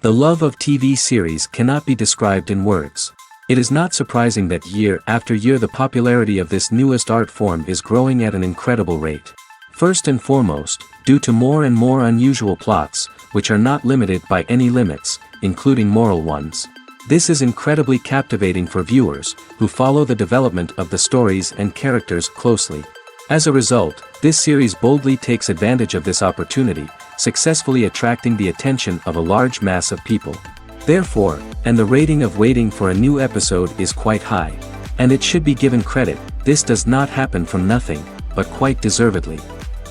The love of TV series cannot be described in words. It is not surprising that year after year the popularity of this newest art form is growing at an incredible rate. First and foremost, due to more and more unusual plots, which are not limited by any limits, including moral ones. This is incredibly captivating for viewers, who follow the development of the stories and characters closely. As a result, this series boldly takes advantage of this opportunity, successfully attracting the attention of a large mass of people. Therefore, and the rating of waiting for a new episode is quite high. And it should be given credit, this does not happen from nothing, but quite deservedly.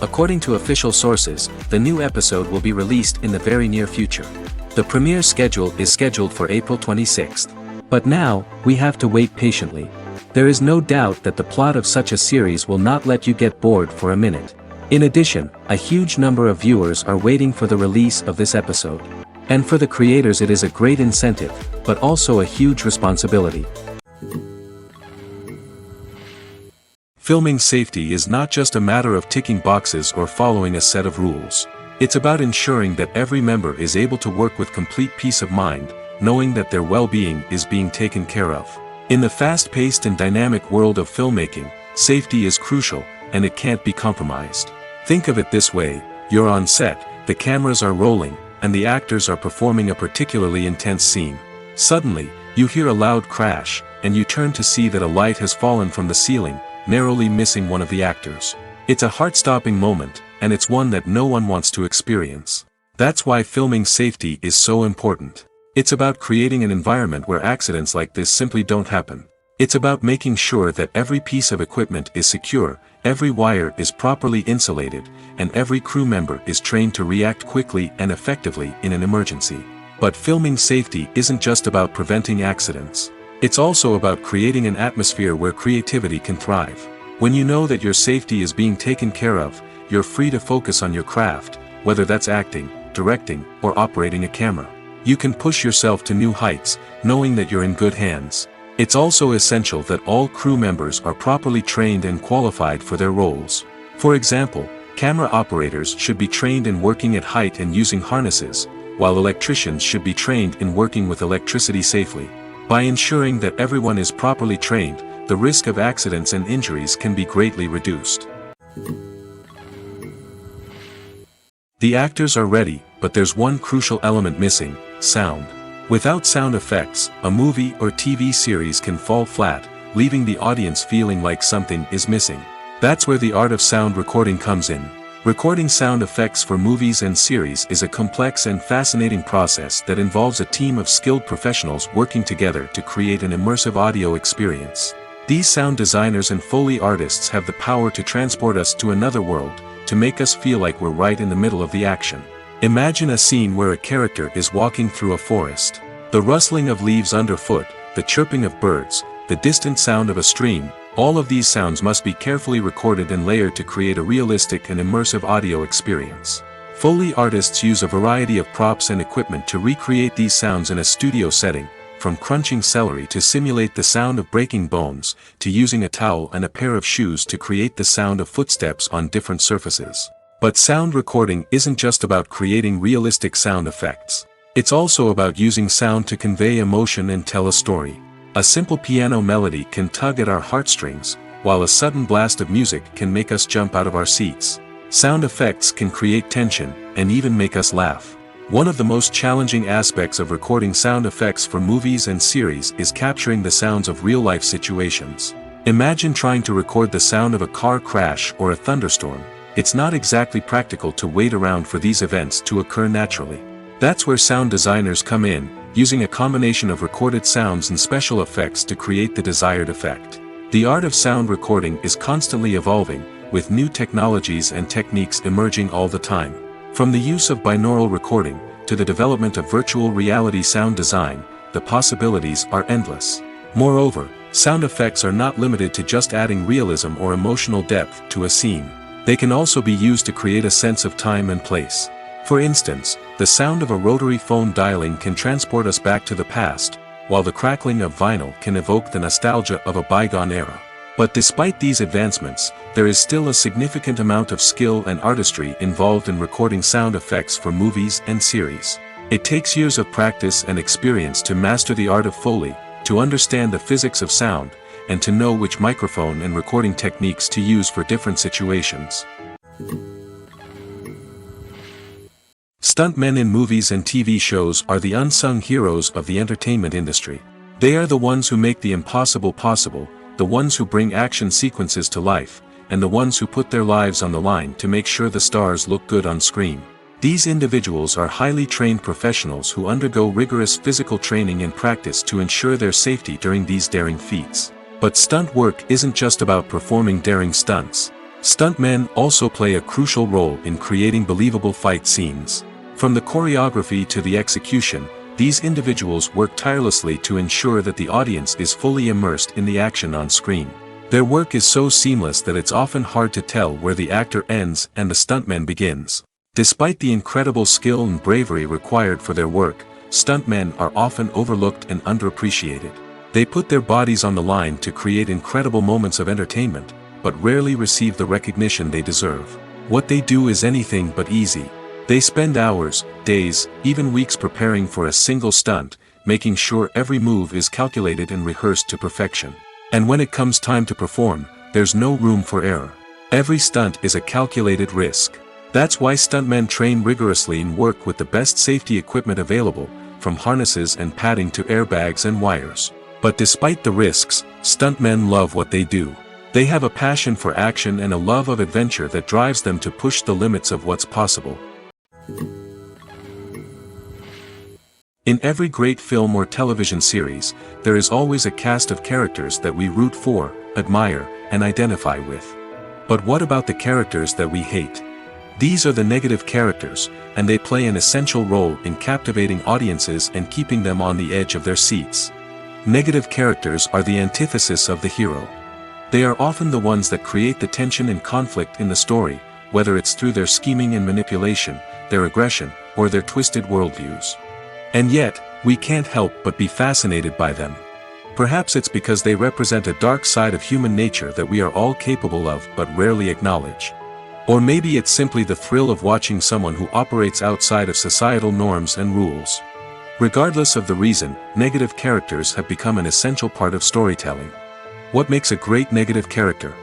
According to official sources, the new episode will be released in the very near future. The premiere schedule is scheduled for April 26th. But now, we have to wait patiently. There is no doubt that the plot of such a series will not let you get bored for a minute. In addition, a huge number of viewers are waiting for the release of this episode. And for the creators it is a great incentive, but also a huge responsibility. Filming safety is not just a matter of ticking boxes or following a set of rules. It's about ensuring that every member is able to work with complete peace of mind, knowing that their well-being is being taken care of. In the fast-paced and dynamic world of filmmaking, safety is crucial, and it can't be compromised. Think of it this way: you're on set, the cameras are rolling, and the actors are performing a particularly intense scene. Suddenly, you hear a loud crash, and you turn to see that a light has fallen from the ceiling, narrowly missing one of the actors. It's a heart-stopping moment, and it's one that no one wants to experience. That's why filming safety is so important. It's about creating an environment where accidents like this simply don't happen. It's about making sure that every piece of equipment is secure, every wire is properly insulated, and every crew member is trained to react quickly and effectively in an emergency. But filming safety isn't just about preventing accidents. It's also about creating an atmosphere where creativity can thrive. When you know that your safety is being taken care of, you're free to focus on your craft, whether that's acting, directing, or operating a camera. You can push yourself to new heights, knowing that you're in good hands. It's also essential that all crew members are properly trained and qualified for their roles. For example, camera operators should be trained in working at height and using harnesses, while electricians should be trained in working with electricity safely. By ensuring that everyone is properly trained, the risk of accidents and injuries can be greatly reduced. The actors are ready, but there's one crucial element missing: sound. Without sound effects, a movie or TV series can fall flat, leaving the audience feeling like something is missing. That's where the art of sound recording comes in. Recording sound effects for movies and series is a complex and fascinating process that involves a team of skilled professionals working together to create an immersive audio experience. These sound designers and Foley artists have the power to transport us to another world, to make us feel like we're right in the middle of the action. Imagine a scene where a character is walking through a forest. The rustling of leaves underfoot, the chirping of birds, the distant sound of a stream, all of these sounds must be carefully recorded and layered to create a realistic and immersive audio experience. Foley artists use a variety of props and equipment to recreate these sounds in a studio setting, from crunching celery to simulate the sound of breaking bones, to using a towel and a pair of shoes to create the sound of footsteps on different surfaces. But sound recording isn't just about creating realistic sound effects. It's also about using sound to convey emotion and tell a story. A simple piano melody can tug at our heartstrings, while a sudden blast of music can make us jump out of our seats. Sound effects can create tension, and even make us laugh. One of the most challenging aspects of recording sound effects for movies and series is capturing the sounds of real-life situations. Imagine trying to record the sound of a car crash or a thunderstorm. It's not exactly practical to wait around for these events to occur naturally. That's where sound designers come in, using a combination of recorded sounds and special effects to create the desired effect. The art of sound recording is constantly evolving, with new technologies and techniques emerging all the time. From the use of binaural recording, to the development of virtual reality sound design, the possibilities are endless. Moreover, sound effects are not limited to just adding realism or emotional depth to a scene. They can also be used to create a sense of time and place. For instance, the sound of a rotary phone dialing can transport us back to the past, while the crackling of vinyl can evoke the nostalgia of a bygone era. But despite these advancements, there is still a significant amount of skill and artistry involved in recording sound effects for movies and series. It takes years of practice and experience to master the art of Foley, to understand the physics of sound, and to know which microphone and recording techniques to use for different situations. Stuntmen in movies and TV shows are the unsung heroes of the entertainment industry. They are the ones who make the impossible possible, the ones who bring action sequences to life, and the ones who put their lives on the line to make sure the stars look good on screen. These individuals are highly trained professionals who undergo rigorous physical training and practice to ensure their safety during these daring feats. But stunt work isn't just about performing daring stunts. Stuntmen also play a crucial role in creating believable fight scenes. From the choreography to the execution, these individuals work tirelessly to ensure that the audience is fully immersed in the action on screen. Their work is so seamless that it's often hard to tell where the actor ends and the stuntman begins. Despite the incredible skill and bravery required for their work, stuntmen are often overlooked and underappreciated. They put their bodies on the line to create incredible moments of entertainment, but rarely receive the recognition they deserve. What they do is anything but easy. They spend hours, days, even weeks preparing for a single stunt, making sure every move is calculated and rehearsed to perfection. And when it comes time to perform, there's no room for error. Every stunt is a calculated risk. That's why stuntmen train rigorously and work with the best safety equipment available, from harnesses and padding to airbags and wires. But despite the risks, stuntmen love what they do. They have a passion for action and a love of adventure that drives them to push the limits of what's possible. In every great film or television series, there is always a cast of characters that we root for, admire, and identify with. But what about the characters that we hate? These are the negative characters, and they play an essential role in captivating audiences and keeping them on the edge of their seats. Negative characters are the antithesis of the hero. They are often the ones that create the tension and conflict in the story, whether it's through their scheming and manipulation, their aggression, or their twisted worldviews. And yet, we can't help but be fascinated by them. Perhaps it's because they represent a dark side of human nature that we are all capable of but rarely acknowledge. Or maybe it's simply the thrill of watching someone who operates outside of societal norms and rules. Regardless of the reason, negative characters have become an essential part of storytelling. What makes a great negative character?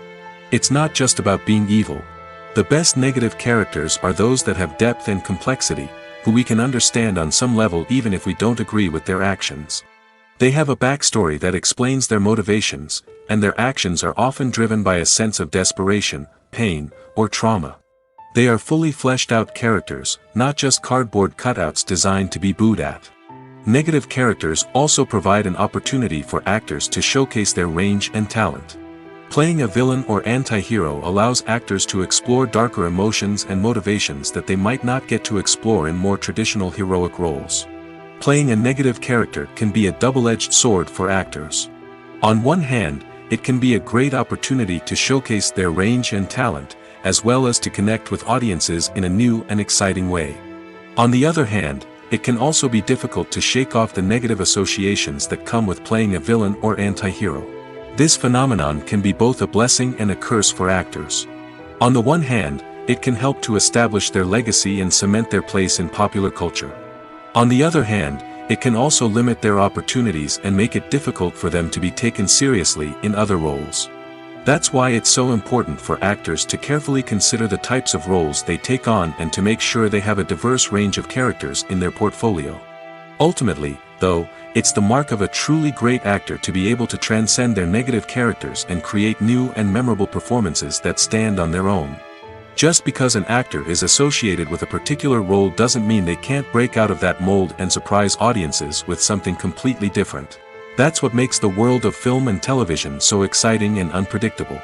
It's not just about being evil. The best negative characters are those that have depth and complexity, who we can understand on some level even if we don't agree with their actions. They have a backstory that explains their motivations, and their actions are often driven by a sense of desperation, pain, or trauma. They are fully fleshed out characters, not just cardboard cutouts designed to be booed at. Negative characters also provide an opportunity for actors to showcase their range and talent. Playing a villain or anti-hero allows actors to explore darker emotions and motivations that they might not get to explore in more traditional heroic roles. Playing a negative character can be a double-edged sword for actors. On one hand, it can be a great opportunity to showcase their range and talent, as well as to connect with audiences in a new and exciting way. On the other hand, it can also be difficult to shake off the negative associations that come with playing a villain or anti-hero. This phenomenon can be both a blessing and a curse for actors. On the one hand, it can help to establish their legacy and cement their place in popular culture. On the other hand, it can also limit their opportunities and make it difficult for them to be taken seriously in other roles. That's why it's so important for actors to carefully consider the types of roles they take on and to make sure they have a diverse range of characters in their portfolio. Ultimately, though, it's the mark of a truly great actor to be able to transcend their negative characters and create new and memorable performances that stand on their own. Just because an actor is associated with a particular role doesn't mean they can't break out of that mold and surprise audiences with something completely different. That's what makes the world of film and television so exciting and unpredictable.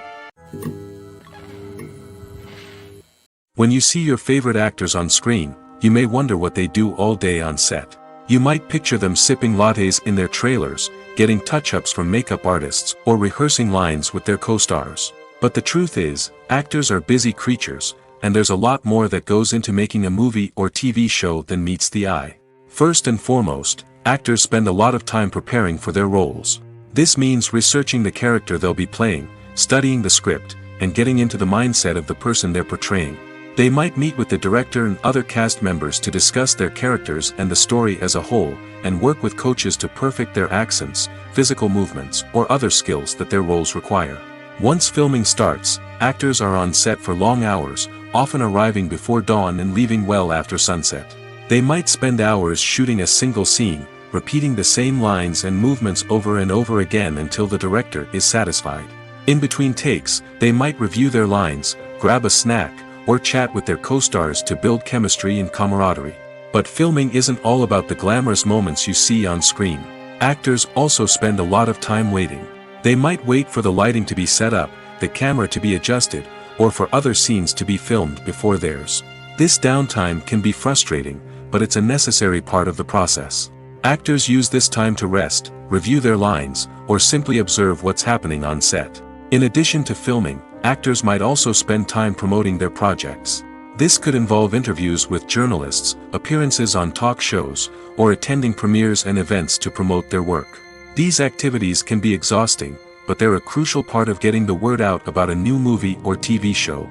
When you see your favorite actors on screen, you may wonder what they do all day on set. You might picture them sipping lattes in their trailers, getting touch-ups from makeup artists, or rehearsing lines with their co-stars. But the truth is, actors are busy creatures, and there's a lot more that goes into making a movie or TV show than meets the eye. First and foremost, actors spend a lot of time preparing for their roles. This means researching the character they'll be playing, studying the script, and getting into the mindset of the person they're portraying. They might meet with the director and other cast members to discuss their characters and the story as a whole, and work with coaches to perfect their accents, physical movements, or other skills that their roles require. Once filming starts, actors are on set for long hours, often arriving before dawn and leaving well after sunset. They might spend hours shooting a single scene, repeating the same lines and movements over and over again until the director is satisfied. In between takes, they might review their lines, grab a snack, or chat with their co-stars to build chemistry and camaraderie. But filming isn't all about the glamorous moments you see on screen. Actors also spend a lot of time waiting. They might wait for the lighting to be set up, the camera to be adjusted, or for other scenes to be filmed before theirs. This downtime can be frustrating, but it's a necessary part of the process. Actors use this time to rest, review their lines, or simply observe what's happening on set. In addition to filming, actors might also spend time promoting their projects. This could involve interviews with journalists, appearances on talk shows, or attending premieres and events to promote their work. These activities can be exhausting, but they're a crucial part of getting the word out about a new movie or TV show.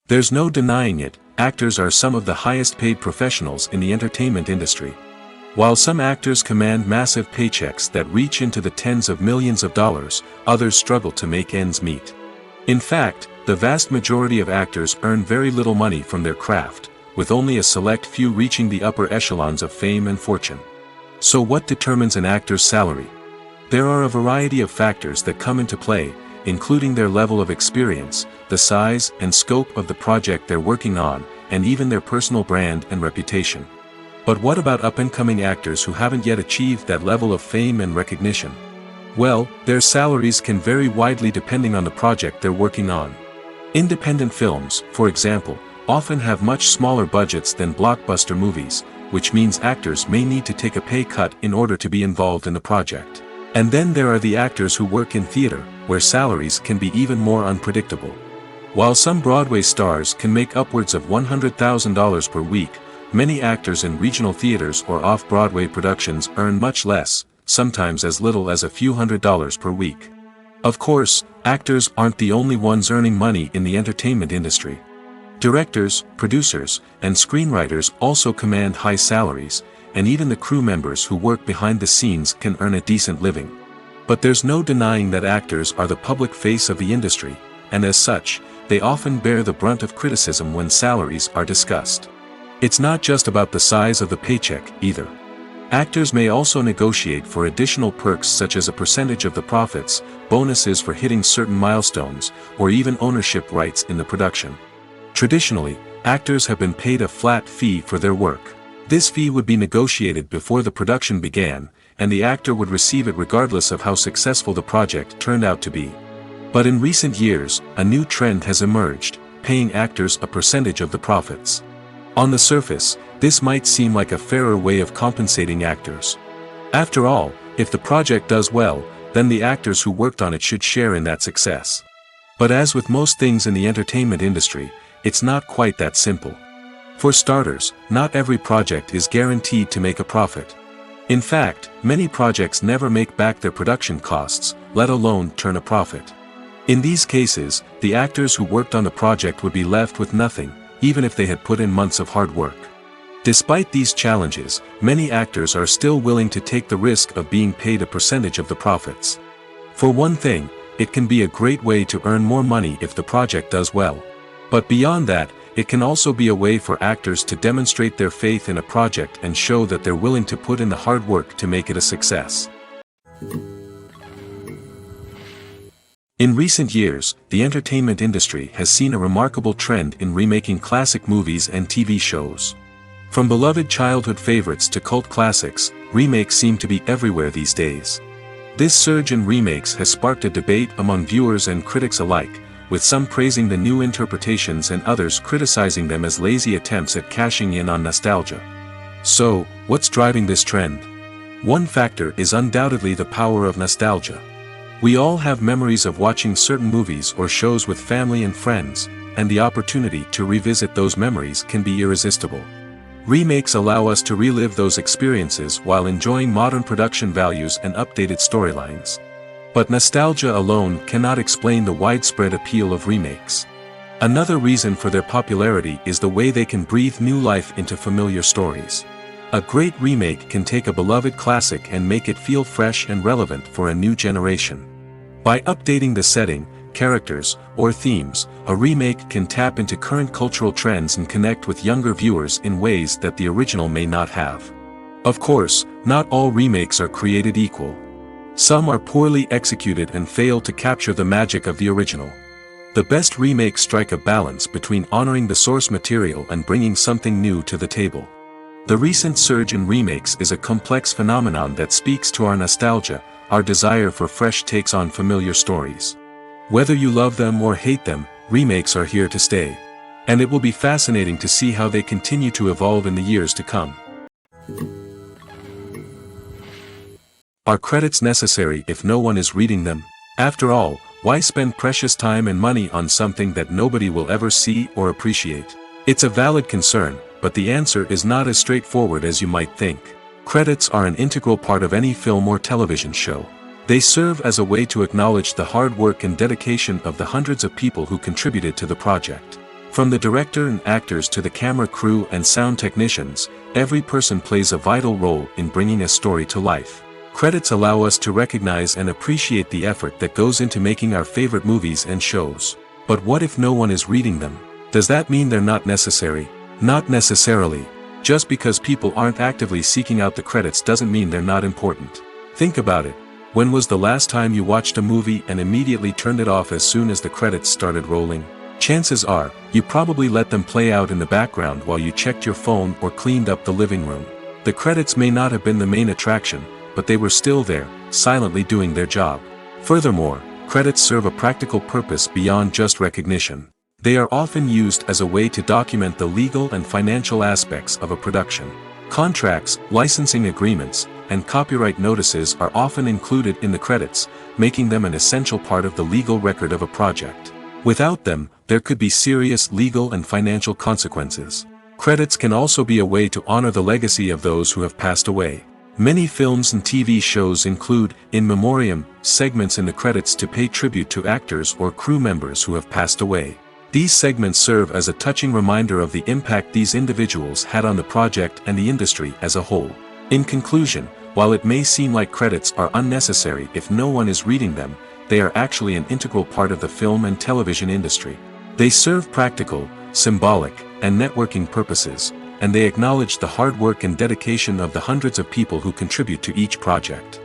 There's no denying it, actors are some of the highest paid professionals in the entertainment industry. While some actors command massive paychecks that reach into the tens of millions of dollars, others struggle to make ends meet. In fact, the vast majority of actors earn very little money from their craft, with only a select few reaching the upper echelons of fame and fortune. So what determines an actor's salary? There are a variety of factors that come into play, including their level of experience, the size and scope of the project they're working on, and even their personal brand and reputation. But what about up-and-coming actors who haven't yet achieved that level of fame and recognition? Well, their salaries can vary widely depending on the project they're working on. Independent films, for example, often have much smaller budgets than blockbuster movies, which means actors may need to take a pay cut in order to be involved in the project. And then there are the actors who work in theater, where salaries can be even more unpredictable. While some Broadway stars can make upwards of $100,000 per week, many actors in regional theaters or off-Broadway productions earn much less, sometimes as little as a few $100s per week. Of course, actors aren't the only ones earning money in the entertainment industry. Directors, producers, and screenwriters also command high salaries, and even the crew members who work behind the scenes can earn a decent living. But there's no denying that actors are the public face of the industry, and as such, they often bear the brunt of criticism when salaries are discussed. It's not just about the size of the paycheck, either. Actors may also negotiate for additional perks such as a percentage of the profits, bonuses for hitting certain milestones, or even ownership rights in the production. Traditionally, actors have been paid a flat fee for their work. This fee would be negotiated before the production began, and the actor would receive it regardless of how successful the project turned out to be. But in recent years, a new trend has emerged, paying actors a percentage of the profits. On the surface, this might seem like a fairer way of compensating actors. After all, if the project does well, then the actors who worked on it should share in that success. But as with most things in the entertainment industry, it's not quite that simple. For starters, not every project is guaranteed to make a profit. In fact, many projects never make back their production costs, let alone turn a profit. In these cases, the actors who worked on the project would be left with nothing, even if they had put in months of hard work. Despite these challenges, many actors are still willing to take the risk of being paid a percentage of the profits. For one thing, it can be a great way to earn more money if the project does well. But beyond that, it can also be a way for actors to demonstrate their faith in a project and show that they're willing to put in the hard work to make it a success. In recent years, the entertainment industry has seen a remarkable trend in remaking classic movies and TV shows. From beloved childhood favorites to cult classics, remakes seem to be everywhere these days. This surge in remakes has sparked a debate among viewers and critics alike, with some praising the new interpretations and others criticizing them as lazy attempts at cashing in on nostalgia. So, what's driving this trend? One factor is undoubtedly the power of nostalgia. We all have memories of watching certain movies or shows with family and friends, and the opportunity to revisit those memories can be irresistible. Remakes allow us to relive those experiences while enjoying modern production values and updated storylines. But nostalgia alone cannot explain the widespread appeal of remakes. Another reason for their popularity is the way they can breathe new life into familiar stories. A great remake can take a beloved classic and make it feel fresh and relevant for a new generation. By updating the setting, characters, or themes, a remake can tap into current cultural trends and connect with younger viewers in ways that the original may not have. Of course, not all remakes are created equal. Some are poorly executed and fail to capture the magic of the original. The best remakes strike a balance between honoring the source material and bringing something new to the table. The recent surge in remakes is a complex phenomenon that speaks to our nostalgia, our desire for fresh takes on familiar stories. Whether you love them or hate them, remakes are here to stay. And it will be fascinating to see how they continue to evolve in the years to come. Are credits necessary if no one is reading them? After all, why spend precious time and money on something that nobody will ever see or appreciate? It's a valid concern, but the answer is not as straightforward as you might think. Credits are an integral part of any film or television show. They serve as a way to acknowledge the hard work and dedication of the hundreds of people who contributed to the project. From the director and actors to the camera crew and sound technicians, every person plays a vital role in bringing a story to life. Credits allow us to recognize and appreciate the effort that goes into making our favorite movies and shows. But what if no one is reading them? Does that mean they're not necessary? Not necessarily. Just because people aren't actively seeking out the credits doesn't mean they're not important. Think about it. When was the last time you watched a movie and immediately turned it off as soon as the credits started rolling? Chances are, you probably let them play out in the background while you checked your phone or cleaned up the living room. The credits may not have been the main attraction, but they were still there, silently doing their job. Furthermore, credits serve a practical purpose beyond just recognition. They are often used as a way to document the legal and financial aspects of a production. Contracts, licensing agreements, and copyright notices are often included in the credits, making them an essential part of the legal record of a project. Without them, there could be serious legal and financial consequences. Credits can also be a way to honor the legacy of those who have passed away. Many films and TV shows include, in memoriam, segments in the credits to pay tribute to actors or crew members who have passed away. These segments serve as a touching reminder of the impact these individuals had on the project and the industry as a whole. In conclusion, while it may seem like credits are unnecessary if no one is reading them, they are actually an integral part of the film and television industry. They serve practical, symbolic, and networking purposes, and they acknowledge the hard work and dedication of the hundreds of people who contribute to each project.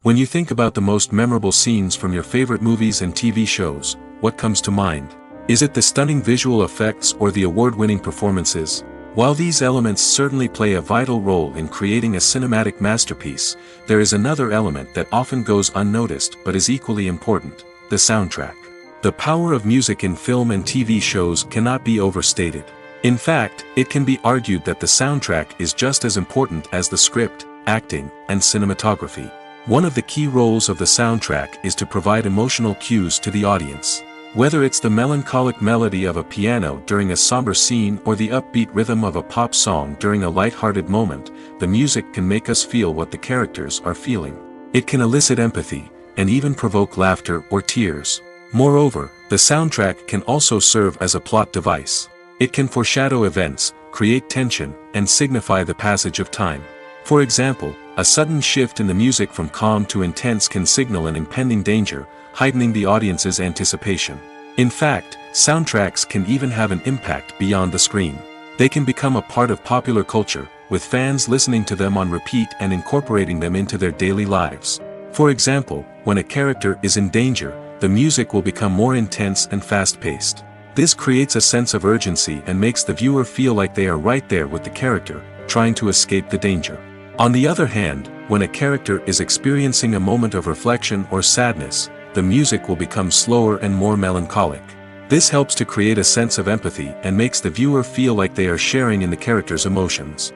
When you think about the most memorable scenes from your favorite movies and TV shows, what comes to mind? Is it the stunning visual effects or the award-winning performances? While these elements certainly play a vital role in creating a cinematic masterpiece, there is another element that often goes unnoticed but is equally important: the soundtrack. The power of music in film and TV shows cannot be overstated. In fact, it can be argued that the soundtrack is just as important as the script, acting, and cinematography. One of the key roles of the soundtrack is to provide emotional cues to the audience. Whether it's the melancholic melody of a piano during a somber scene or the upbeat rhythm of a pop song during a light-hearted moment, the music can make us feel what the characters are feeling. It can elicit empathy, and even provoke laughter or tears. Moreover, the soundtrack can also serve as a plot device. It can foreshadow events, create tension, and signify the passage of time. For example, a sudden shift in the music from calm to intense can signal an impending danger, heightening the audience's anticipation. In fact, soundtracks can even have an impact beyond the screen. They can become a part of popular culture, with fans listening to them on repeat and incorporating them into their daily lives. For example, when a character is in danger, the music will become more intense and fast-paced. This creates a sense of urgency and makes the viewer feel like they are right there with the character, trying to escape the danger. On the other hand, when a character is experiencing a moment of reflection or sadness, the music will become slower and more melancholic. This helps to create a sense of empathy and makes the viewer feel like they are sharing in the character's emotions.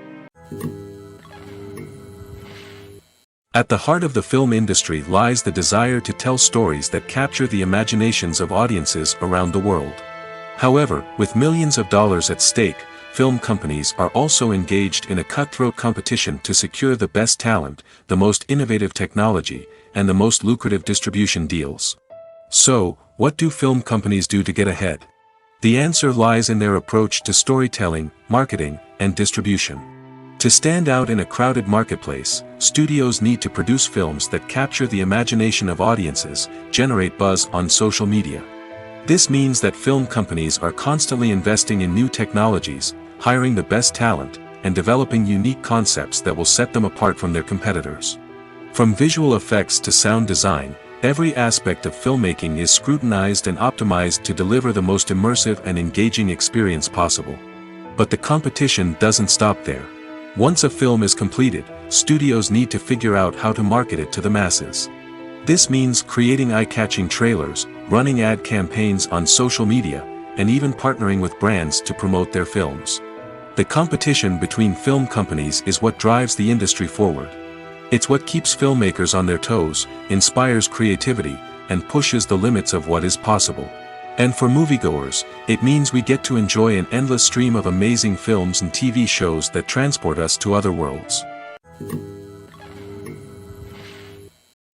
At the heart of the film industry lies the desire to tell stories that capture the imaginations of audiences around the world. However, with millions of dollars at stake, film companies are also engaged in a cutthroat competition to secure the best talent, the most innovative technology, and the most lucrative distribution deals. So, what do film companies do to get ahead? The answer lies in their approach to storytelling, marketing, and distribution. To stand out in a crowded marketplace, studios need to produce films that capture the imagination of audiences, generate buzz on social media. This means that film companies are constantly investing in new technologies, hiring the best talent, and developing unique concepts that will set them apart from their competitors. From visual effects to sound design, every aspect of filmmaking is scrutinized and optimized to deliver the most immersive and engaging experience possible. But the competition doesn't stop there. Once a film is completed, studios need to figure out how to market it to the masses. This means creating eye-catching trailers, running ad campaigns on social media, and even partnering with brands to promote their films. The competition between film companies is what drives the industry forward. It's what keeps filmmakers on their toes, inspires creativity, and pushes the limits of what is possible. And for moviegoers, it means we get to enjoy an endless stream of amazing films and TV shows that transport us to other worlds.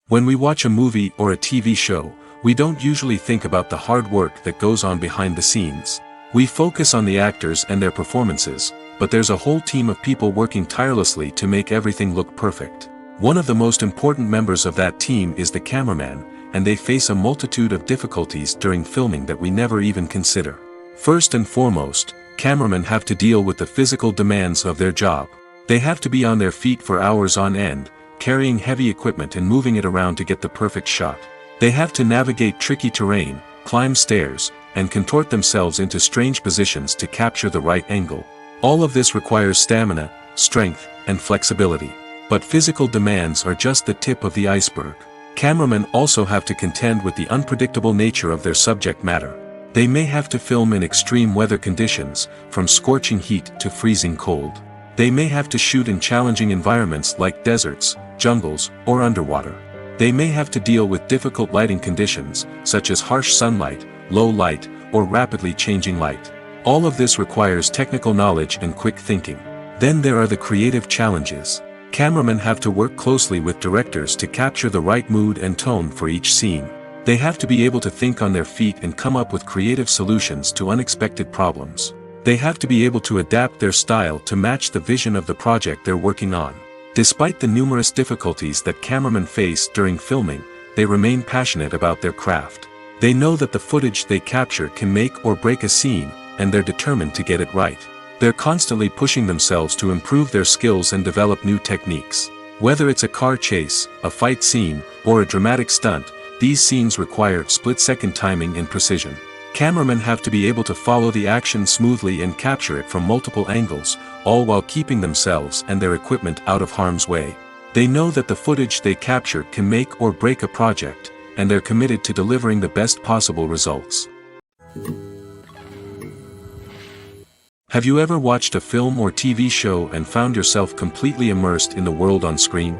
When we watch a movie or a TV show, we don't usually think about the hard work that goes on behind the scenes. We focus on the actors and their performances, but there's a whole team of people working tirelessly to make everything look perfect. One of the most important members of that team is the cameraman, and they face a multitude of difficulties during filming that we never even consider. First and foremost, cameramen have to deal with the physical demands of their job. They have to be on their feet for hours on end, carrying heavy equipment and moving it around to get the perfect shot. They have to navigate tricky terrain, climb stairs, and contort themselves into strange positions to capture the right angle. All of this requires stamina, strength, and flexibility. But physical demands are just the tip of the iceberg. Cameramen also have to contend with the unpredictable nature of their subject matter. They may have to film in extreme weather conditions, from scorching heat to freezing cold. They may have to shoot in challenging environments like deserts, jungles, or underwater. They may have to deal with difficult lighting conditions, such as harsh sunlight, low light, or rapidly changing light. All of this requires technical knowledge and quick thinking. Then there are the creative challenges. Cameramen have to work closely with directors to capture the right mood and tone for each scene. They have to be able to think on their feet and come up with creative solutions to unexpected problems. They have to be able to adapt their style to match the vision of the project they're working on. Despite the numerous difficulties that cameramen face during filming, they remain passionate about their craft. They know that the footage they capture can make or break a scene, and they're determined to get it right. They're constantly pushing themselves to improve their skills and develop new techniques. Whether it's a car chase, a fight scene, or a dramatic stunt, these scenes require split-second timing and precision. Cameramen have to be able to follow the action smoothly and capture it from multiple angles, all while keeping themselves and their equipment out of harm's way. They know that the footage they capture can make or break a project, and they're committed to delivering the best possible results. Have you ever watched a film or TV show and found yourself completely immersed in the world on screen?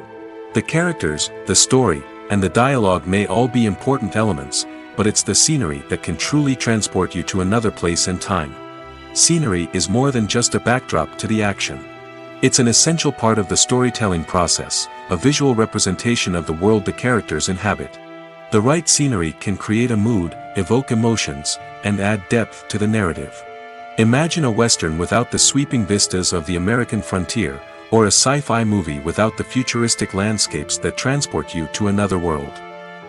The characters, the story, and the dialogue may all be important elements, but it's the scenery that can truly transport you to another place and time. Scenery is more than just a backdrop to the action. It's an essential part of the storytelling process, a visual representation of the world the characters inhabit. The right scenery can create a mood, evoke emotions, and add depth to the narrative. Imagine a Western without the sweeping vistas of the American frontier, or a sci-fi movie without the futuristic landscapes that transport you to another world.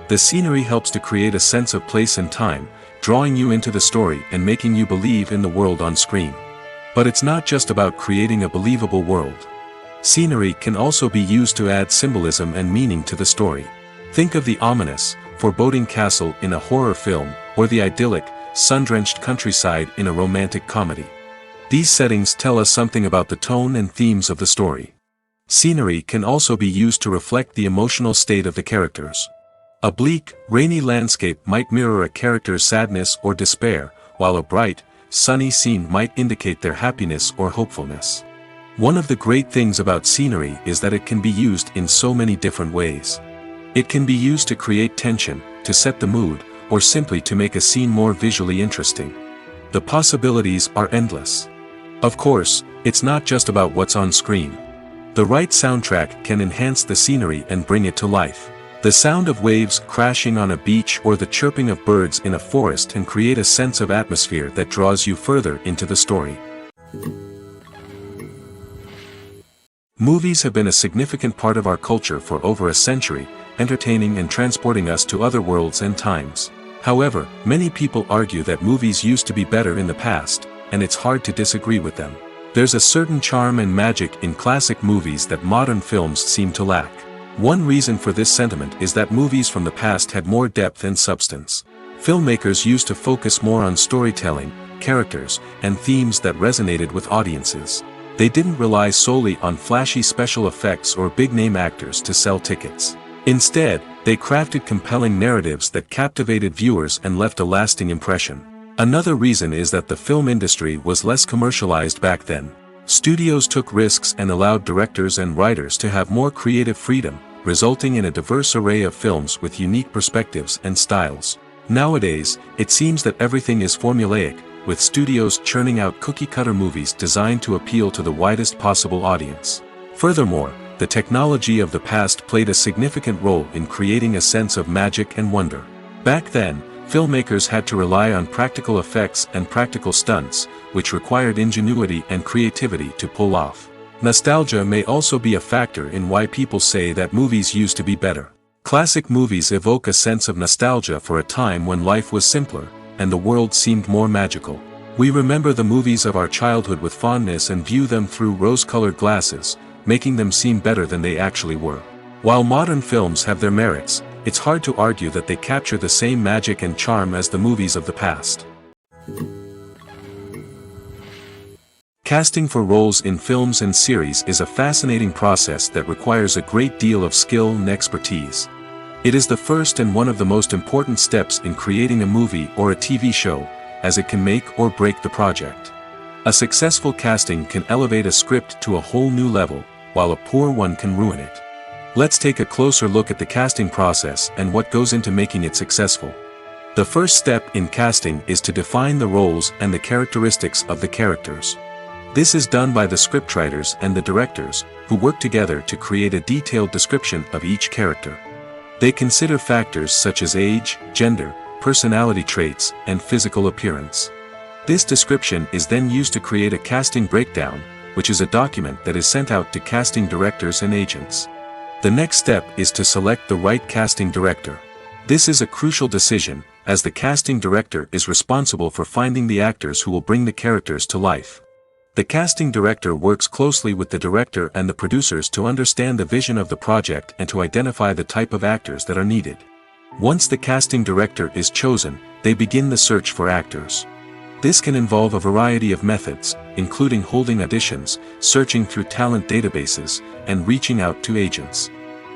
The scenery helps to create a sense of place and time, drawing you into the story and making you believe in the world on screen. But it's not just about creating a believable world. Scenery can also be used to add symbolism and meaning to the story. Think of the ominous, foreboding castle in a horror film, or the idyllic, sun-drenched countryside in a romantic comedy. These settings tell us something about the tone and themes of the story. Scenery can also be used to reflect the emotional state of the characters. A bleak, rainy landscape might mirror a character's sadness or despair, while a bright, sunny scene might indicate their happiness or hopefulness. One of the great things about scenery is that it can be used in so many different ways. It can be used to create tension, to set the mood, or simply to make a scene more visually interesting. The possibilities are endless. Of course, it's not just about what's on screen. The right soundtrack can enhance the scenery and bring it to life. The sound of waves crashing on a beach or the chirping of birds in a forest can create a sense of atmosphere that draws you further into the story. Movies have been a significant part of our culture for over a century, entertaining and transporting us to other worlds and times. However, many people argue that movies used to be better in the past, and it's hard to disagree with them. There's a certain charm and magic in classic movies that modern films seem to lack. One reason for this sentiment is that movies from the past had more depth and substance. Filmmakers used to focus more on storytelling, characters, and themes that resonated with audiences. They didn't rely solely on flashy special effects or big-name actors to sell tickets. Instead, they crafted compelling narratives that captivated viewers and left a lasting impression. Another reason is that the film industry was less commercialized back then. Studios took risks and allowed directors and writers to have more creative freedom, resulting in a diverse array of films with unique perspectives and styles. Nowadays, it seems that everything is formulaic, with studios churning out cookie-cutter movies designed to appeal to the widest possible audience. Furthermore, the technology of the past played a significant role in creating a sense of magic and wonder. Back then, filmmakers had to rely on practical effects and practical stunts, which required ingenuity and creativity to pull off. Nostalgia may also be a factor in why people say that movies used to be better. Classic movies evoke a sense of nostalgia for a time when life was simpler, and the world seemed more magical. We remember the movies of our childhood with fondness and view them through rose-colored glasses, making them seem better than they actually were. While modern films have their merits, it's hard to argue that they capture the same magic and charm as the movies of the past. Casting for roles in films and series is a fascinating process that requires a great deal of skill and expertise. It is the first and one of the most important steps in creating a movie or a TV show, as it can make or break the project. A successful casting can elevate a script to a whole new level, while a poor one can ruin it. Let's take a closer look at the casting process and what goes into making it successful. The first step in casting is to define the roles and the characteristics of the characters. This is done by the scriptwriters and the directors, who work together to create a detailed description of each character. They consider factors such as age, gender, personality traits, and physical appearance. This description is then used to create a casting breakdown, which is a document that is sent out to casting directors and agents. The next step is to select the right casting director. This is a crucial decision, as the casting director is responsible for finding the actors who will bring the characters to life. The casting director works closely with the director and the producers to understand the vision of the project and to identify the type of actors that are needed. Once the casting director is chosen, they begin the search for actors. This can involve a variety of methods, including holding auditions, searching through talent databases, and reaching out to agents.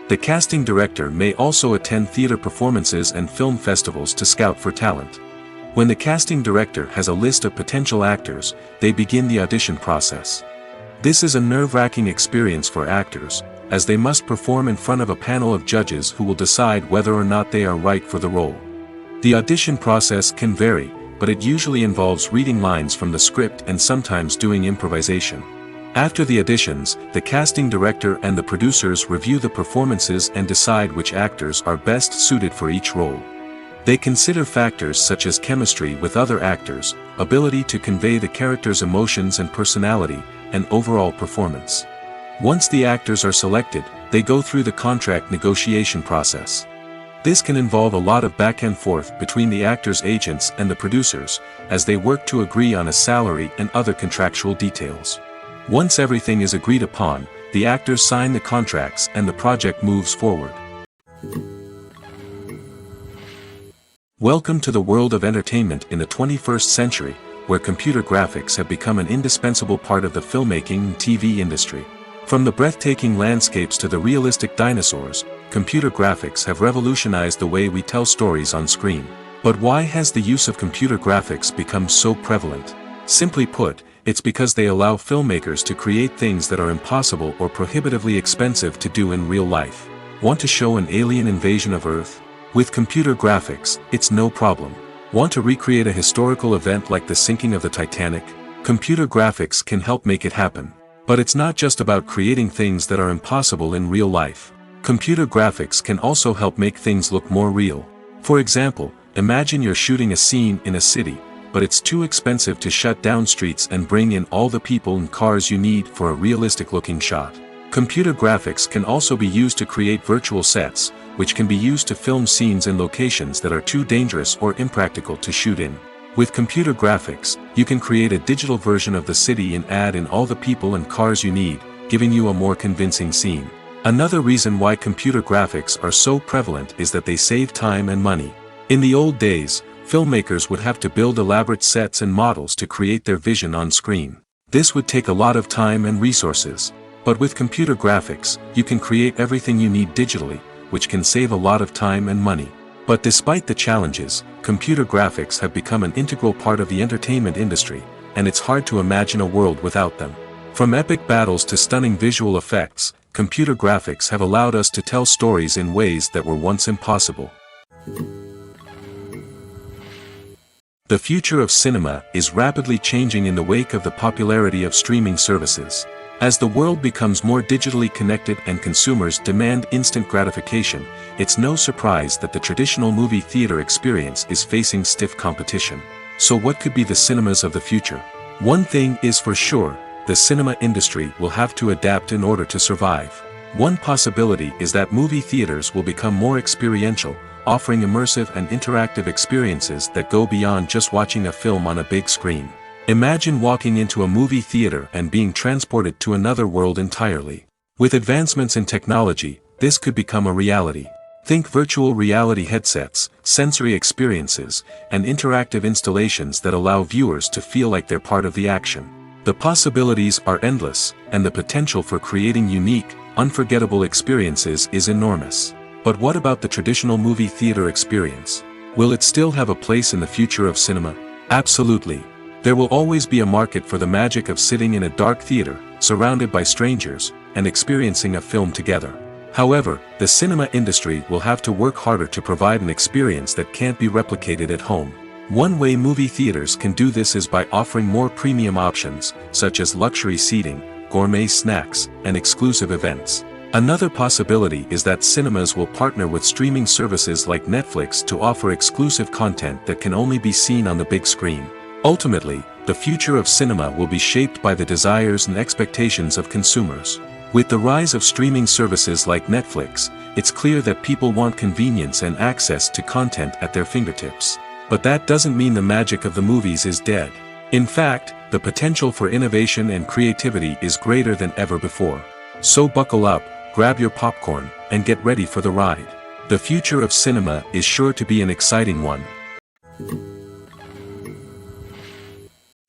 The casting director may also attend theater performances and film festivals to scout for talent. When the casting director has a list of potential actors, they begin the audition process. This is a nerve-wracking experience for actors, as they must perform in front of a panel of judges who will decide whether or not they are right for the role. The audition process can vary, but it usually involves reading lines from the script and sometimes doing improvisation. After the auditions, the casting director and the producers review the performances and decide which actors are best suited for each role. They consider factors such as chemistry with other actors, ability to convey the character's emotions and personality, and overall performance. Once the actors are selected, they go through the contract negotiation process. This can involve a lot of back and forth between the actors' agents and the producers, as they work to agree on a salary and other contractual details. Once everything is agreed upon, the actors sign the contracts and the project moves forward. Welcome to the world of entertainment in the 21st century, where computer graphics have become an indispensable part of the filmmaking and TV industry. From the breathtaking landscapes to the realistic dinosaurs, computer graphics have revolutionized the way we tell stories on screen. But why has the use of computer graphics become so prevalent? Simply put, it's because they allow filmmakers to create things that are impossible or prohibitively expensive to do in real life. Want to show an alien invasion of Earth? With computer graphics, it's no problem. Want to recreate a historical event like the sinking of the Titanic? Computer graphics can help make it happen. But it's not just about creating things that are impossible in real life. Computer graphics can also help make things look more real. For example, imagine you're shooting a scene in a city, but it's too expensive to shut down streets and bring in all the people and cars you need for a realistic-looking shot. Computer graphics can also be used to create virtual sets, which can be used to film scenes in locations that are too dangerous or impractical to shoot in. With computer graphics, you can create a digital version of the city and add in all the people and cars you need, giving you a more convincing scene. Another reason why computer graphics are so prevalent is that they save time and money. In the old days, filmmakers would have to build elaborate sets and models to create their vision on screen. This would take a lot of time and resources. But with computer graphics, you can create everything you need digitally, which can save a lot of time and money. But despite the challenges, computer graphics have become an integral part of the entertainment industry, and it's hard to imagine a world without them. From epic battles to stunning visual effects, computer graphics have allowed us to tell stories in ways that were once impossible. The future of cinema is rapidly changing in the wake of the popularity of streaming services. As the world becomes more digitally connected and consumers demand instant gratification, it's no surprise that the traditional movie theater experience is facing stiff competition. So what could be the cinemas of the future? One thing is for sure, the cinema industry will have to adapt in order to survive. One possibility is that movie theaters will become more experiential, offering immersive and interactive experiences that go beyond just watching a film on a big screen. Imagine walking into a movie theater and being transported to another world entirely. With advancements in technology, this could become a reality. Think virtual reality headsets, sensory experiences, and interactive installations that allow viewers to feel like they're part of the action. The possibilities are endless, and the potential for creating unique, unforgettable experiences is enormous. But what about the traditional movie theater experience? Will it still have a place in the future of cinema? Absolutely. There will always be a market for the magic of sitting in a dark theater, surrounded by strangers, and experiencing a film together. However, the cinema industry will have to work harder to provide an experience that can't be replicated at home. One way movie theaters can do this is by offering more premium options, such as luxury seating, gourmet snacks, and exclusive events. Another possibility is that cinemas will partner with streaming services like Netflix to offer exclusive content that can only be seen on the big screen. Ultimately, the future of cinema will be shaped by the desires and expectations of consumers. With the rise of streaming services like Netflix, it's clear that people want convenience and access to content at their fingertips. But that doesn't mean the magic of the movies is dead. In fact, the potential for innovation and creativity is greater than ever before. So buckle up, grab your popcorn, and get ready for the ride. The future of cinema is sure to be an exciting one.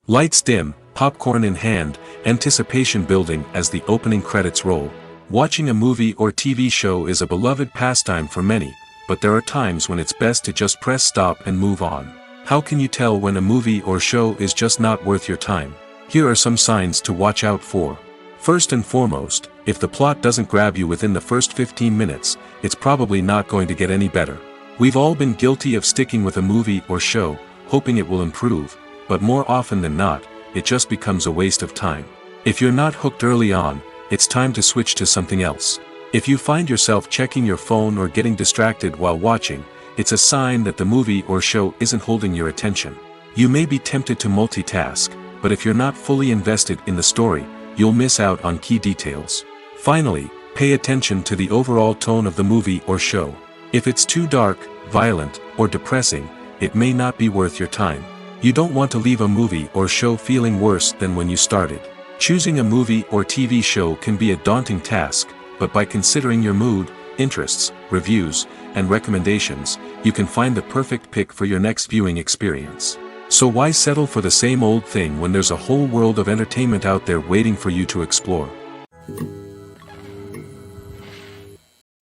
Lights dim, popcorn in hand, anticipation building as the opening credits roll. Watching a movie or TV show is a beloved pastime for many, but there are times when it's best to just press stop and move on. How can you tell when a movie or show is just not worth your time? Here are some signs to watch out for. First and foremost, if the plot doesn't grab you within the first 15 minutes, it's probably not going to get any better. We've all been guilty of sticking with a movie or show, hoping it will improve, but more often than not, it just becomes a waste of time. If you're not hooked early on, it's time to switch to something else. If you find yourself checking your phone or getting distracted while watching, it's a sign that the movie or show isn't holding your attention. You may be tempted to multitask, but if you're not fully invested in the story, you'll miss out on key details. Finally, pay attention to the overall tone of the movie or show. If it's too dark, violent, or depressing, it may not be worth your time. You don't want to leave a movie or show feeling worse than when you started. Choosing a movie or TV show can be a daunting task, but by considering your mood, interests, reviews, and recommendations, you can find the perfect pick for your next viewing experience. So why settle for the same old thing when there's a whole world of entertainment out there waiting for you to explore?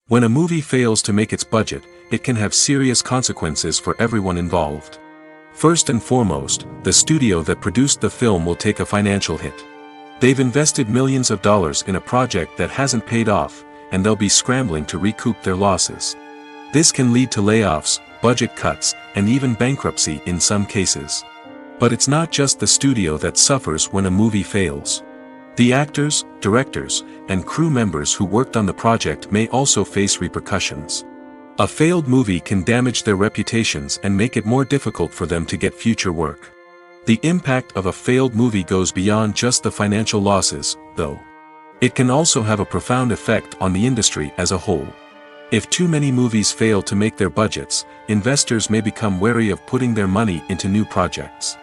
When a movie fails to make its budget, it can have serious consequences for everyone involved. First and foremost, the studio that produced the film will take a financial hit. They've invested millions of dollars in a project that hasn't paid off, and they'll be scrambling to recoup their losses. This can lead to layoffs, budget cuts, and even bankruptcy in some cases. But it's not just the studio that suffers when a movie fails. The actors, directors, and crew members who worked on the project may also face repercussions. A failed movie can damage their reputations and make it more difficult for them to get future work. The impact of a failed movie goes beyond just the financial losses, though. It can also have a profound effect on the industry as a whole. If too many movies fail to make their budgets, investors may become wary of putting their money into new projects.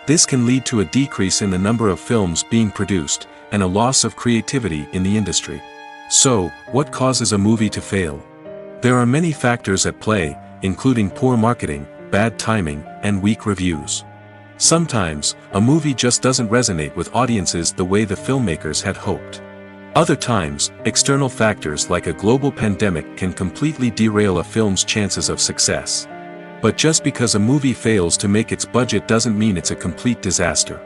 This can lead to a decrease in the number of films being produced, and a loss of creativity in the industry. So, what causes a movie to fail? There are many factors at play, including poor marketing, bad timing, and weak reviews. Sometimes, a movie just doesn't resonate with audiences the way the filmmakers had hoped. Other times, external factors like a global pandemic can completely derail a film's chances of success. But just because a movie fails to make its budget doesn't mean it's a complete disaster.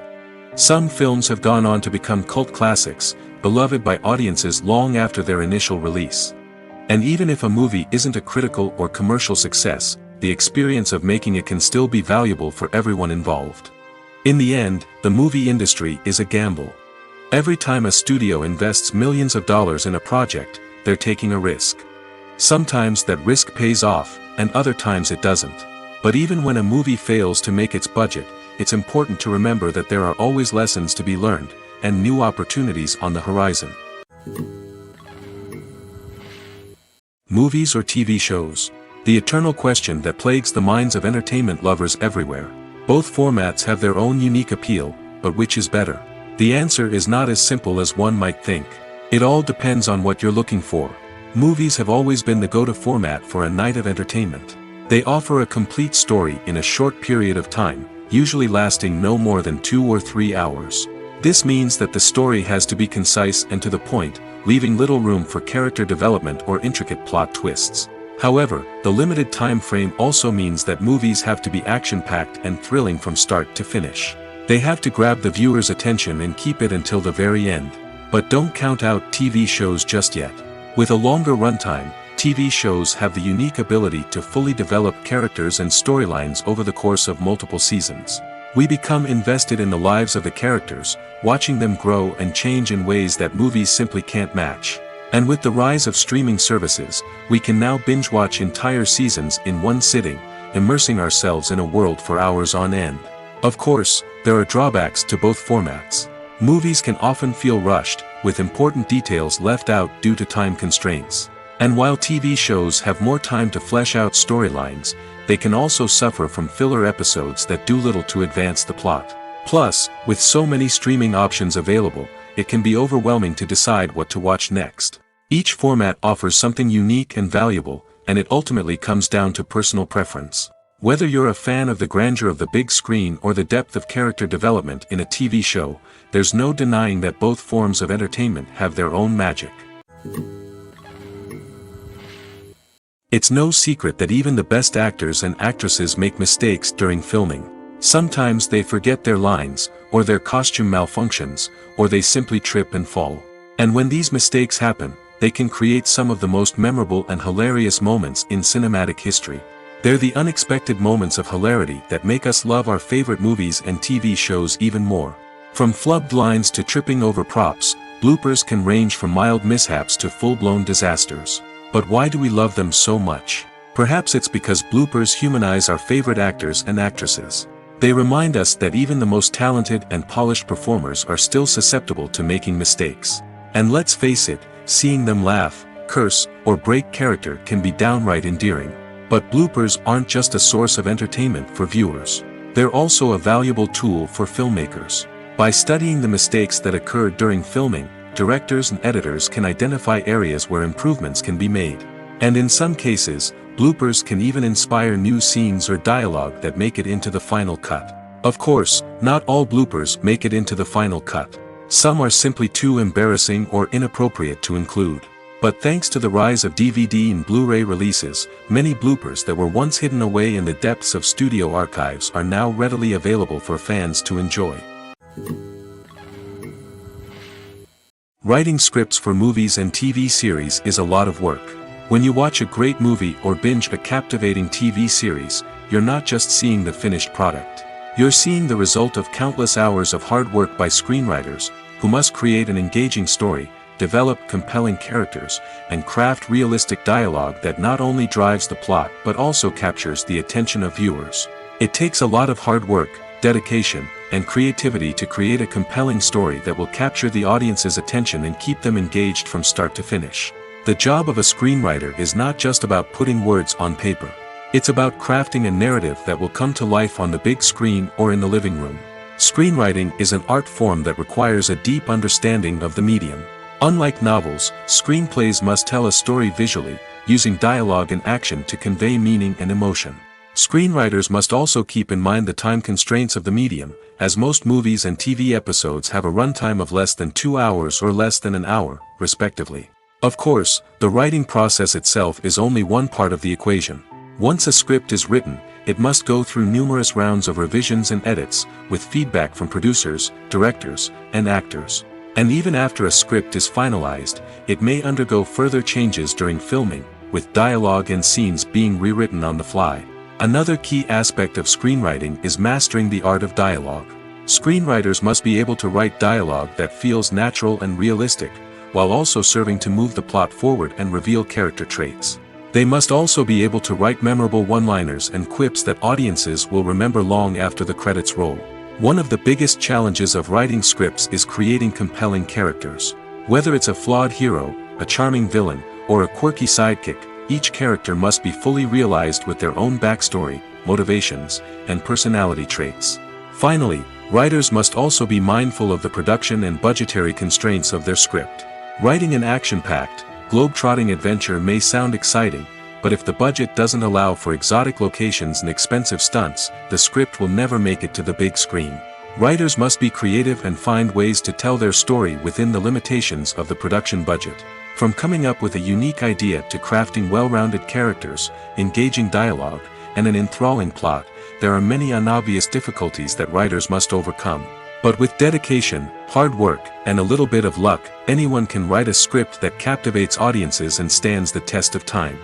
Some films have gone on to become cult classics, beloved by audiences long after their initial release. And even if a movie isn't a critical or commercial success, the experience of making it can still be valuable for everyone involved. In the end, the movie industry is a gamble. Every time a studio invests millions of dollars in a project, they're taking a risk. Sometimes that risk pays off, and other times it doesn't. But even when a movie fails to make its budget, it's important to remember that there are always lessons to be learned, and new opportunities on the horizon. Movies or TV shows? The eternal question that plagues the minds of entertainment lovers everywhere. Both formats have their own unique appeal, but which is better? The answer is not as simple as one might think. It all depends on what you're looking for. Movies have always been the go-to format for a night of entertainment. They offer a complete story in a short period of time, usually lasting no more than 2 or 3 hours. This means that the story has to be concise and to the point, leaving little room for character development or intricate plot twists. However, the limited time frame also means that movies have to be action-packed and thrilling from start to finish. They have to grab the viewer's attention and keep it until the very end. But don't count out TV shows just yet. With a longer runtime, TV shows have the unique ability to fully develop characters and storylines over the course of multiple seasons. We become invested in the lives of the characters, watching them grow and change in ways that movies simply can't match. And with the rise of streaming services, we can now binge-watch entire seasons in one sitting, immersing ourselves in a world for hours on end. Of course, there are drawbacks to both formats. Movies can often feel rushed, with important details left out due to time constraints. And while TV shows have more time to flesh out storylines, they can also suffer from filler episodes that do little to advance the plot. Plus, with so many streaming options available, it can be overwhelming to decide what to watch next. Each format offers something unique and valuable, and it ultimately comes down to personal preference. Whether you're a fan of the grandeur of the big screen or the depth of character development in a TV show, there's no denying that both forms of entertainment have their own magic. It's no secret that even the best actors and actresses make mistakes during filming. Sometimes they forget their lines, or their costume malfunctions, or they simply trip and fall. And when these mistakes happen, they can create some of the most memorable and hilarious moments in cinematic history. They're the unexpected moments of hilarity that make us love our favorite movies and TV shows even more. From flubbed lines to tripping over props, bloopers can range from mild mishaps to full-blown disasters. But why do we love them so much? Perhaps it's because bloopers humanize our favorite actors and actresses. They remind us that even the most talented and polished performers are still susceptible to making mistakes. And let's face it, seeing them laugh, curse, or break character can be downright endearing. But bloopers aren't just a source of entertainment for viewers. They're also a valuable tool for filmmakers. By studying the mistakes that occurred during filming, directors and editors can identify areas where improvements can be made. And in some cases, bloopers can even inspire new scenes or dialogue that make it into the final cut. Of course, not all bloopers make it into the final cut. Some are simply too embarrassing or inappropriate to include. But thanks to the rise of DVD and Blu-ray releases, many bloopers that were once hidden away in the depths of studio archives are now readily available for fans to enjoy. Writing scripts for movies and TV series is a lot of work. When you watch a great movie or binge a captivating TV series, you're not just seeing the finished product. You're seeing the result of countless hours of hard work by screenwriters, who must create an engaging story, develop compelling characters, and craft realistic dialogue that not only drives the plot but also captures the attention of viewers. It takes a lot of hard work, dedication, and creativity to create a compelling story that will capture the audience's attention and keep them engaged from start to finish. The job of a screenwriter is not just about putting words on paper. It's about crafting a narrative that will come to life on the big screen or in the living room. Screenwriting is an art form that requires a deep understanding of the medium. Unlike novels, screenplays must tell a story visually, using dialogue and action to convey meaning and emotion. Screenwriters must also keep in mind the time constraints of the medium, as most movies and TV episodes have a runtime of less than 2 hours or less than an hour, respectively. Of course, the writing process itself is only one part of the equation. Once a script is written, it must go through numerous rounds of revisions and edits, with feedback from producers, directors, and actors. And even after a script is finalized, it may undergo further changes during filming, with dialogue and scenes being rewritten on the fly. Another key aspect of screenwriting is mastering the art of dialogue. Screenwriters must be able to write dialogue that feels natural and realistic, while also serving to move the plot forward and reveal character traits. They must also be able to write memorable one-liners and quips that audiences will remember long after the credits roll. One of the biggest challenges of writing scripts is creating compelling characters. Whether it's a flawed hero, a charming villain, or a quirky sidekick, each character must be fully realized with their own backstory, motivations, and personality traits. Finally, writers must also be mindful of the production and budgetary constraints of their script. Writing an action-packed, globe-trotting adventure may sound exciting, but if the budget doesn't allow for exotic locations and expensive stunts, the script will never make it to the big screen. Writers must be creative and find ways to tell their story within the limitations of the production budget. From coming up with a unique idea to crafting well-rounded characters, engaging dialogue, and an enthralling plot, there are many unobvious difficulties that writers must overcome. But with dedication, hard work, and a little bit of luck, anyone can write a script that captivates audiences and stands the test of time.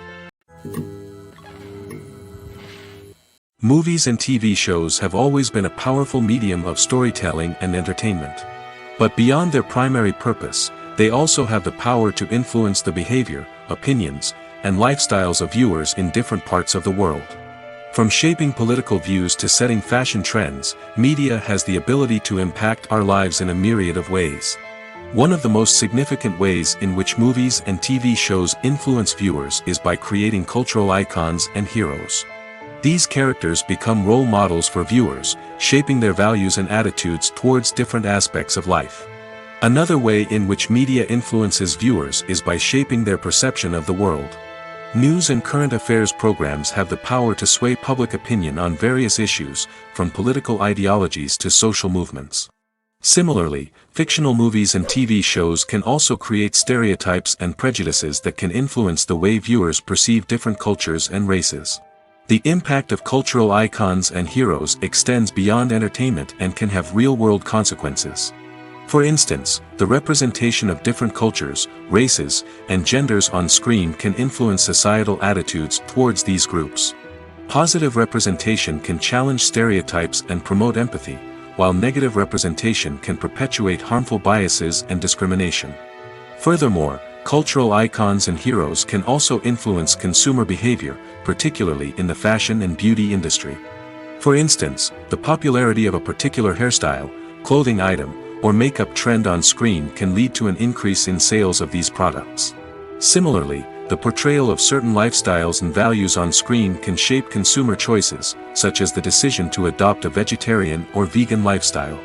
Movies and TV shows have always been a powerful medium of storytelling and entertainment. But beyond their primary purpose, they also have the power to influence the behavior, opinions, and lifestyles of viewers in different parts of the world. From shaping political views to setting fashion trends, media has the ability to impact our lives in a myriad of ways. One of the most significant ways in which movies and TV shows influence viewers is by creating cultural icons and heroes. These characters become role models for viewers, shaping their values and attitudes towards different aspects of life. Another way in which media influences viewers is by shaping their perception of the world. News and current affairs programs have the power to sway public opinion on various issues, from political ideologies to social movements. Similarly, fictional movies and TV shows can also create stereotypes and prejudices that can influence the way viewers perceive different cultures and races. The impact of cultural icons and heroes extends beyond entertainment and can have real-world consequences. For instance, the representation of different cultures, races, and genders on screen can influence societal attitudes towards these groups. Positive representation can challenge stereotypes and promote empathy, while negative representation can perpetuate harmful biases and discrimination. Furthermore, cultural icons and heroes can also influence consumer behavior, particularly in the fashion and beauty industry. For instance, the popularity of a particular hairstyle, clothing item, or makeup trend on screen can lead to an increase in sales of these products. Similarly, the portrayal of certain lifestyles and values on screen can shape consumer choices, such as the decision to adopt a vegetarian or vegan lifestyle.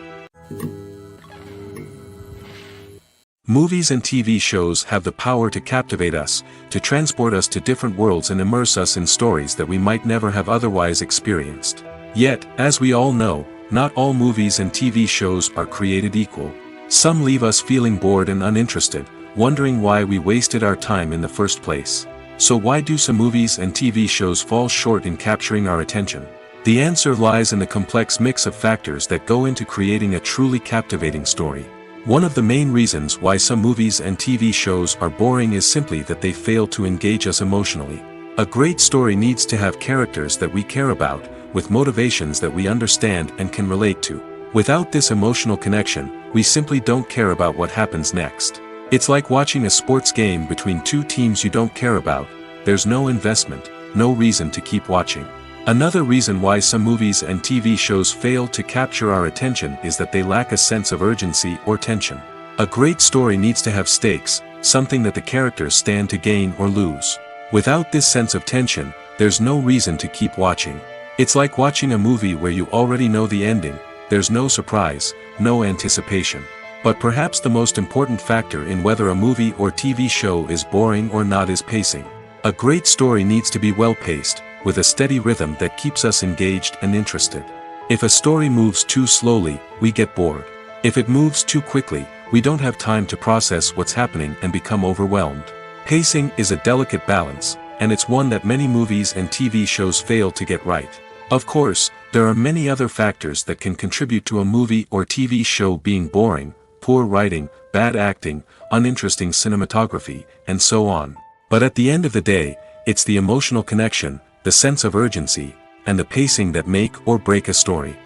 Movies and TV shows have the power to captivate us, to transport us to different worlds and immerse us in stories that we might never have otherwise experienced. Yet, as we all know, not all movies and TV shows are created equal. Some leave us feeling bored and uninterested, wondering why we wasted our time in the first place. So why do some movies and TV shows fall short in capturing our attention? The answer lies in the complex mix of factors that go into creating a truly captivating story. One of the main reasons why some movies and TV shows are boring is simply that they fail to engage us emotionally. A great story needs to have characters that we care about, with motivations that we understand and can relate to. Without this emotional connection, we simply don't care about what happens next. It's like watching a sports game between two teams you don't care about. There's no investment, no reason to keep watching. Another reason why some movies and TV shows fail to capture our attention is that they lack a sense of urgency or tension. A great story needs to have stakes, something that the characters stand to gain or lose. Without this sense of tension, there's no reason to keep watching. It's like watching a movie where you already know the ending. There's no surprise, no anticipation. But perhaps the most important factor in whether a movie or TV show is boring or not is pacing. A great story needs to be well-paced, with a steady rhythm that keeps us engaged and interested. If a story moves too slowly, we get bored. If it moves too quickly, we don't have time to process what's happening and become overwhelmed. Pacing is a delicate balance, and it's one that many movies and TV shows fail to get right. Of course, there are many other factors that can contribute to a movie or TV show being boring: poor writing, bad acting, uninteresting cinematography, and so on. But at the end of the day, it's the emotional connection, the sense of urgency, and the pacing that make or break a story.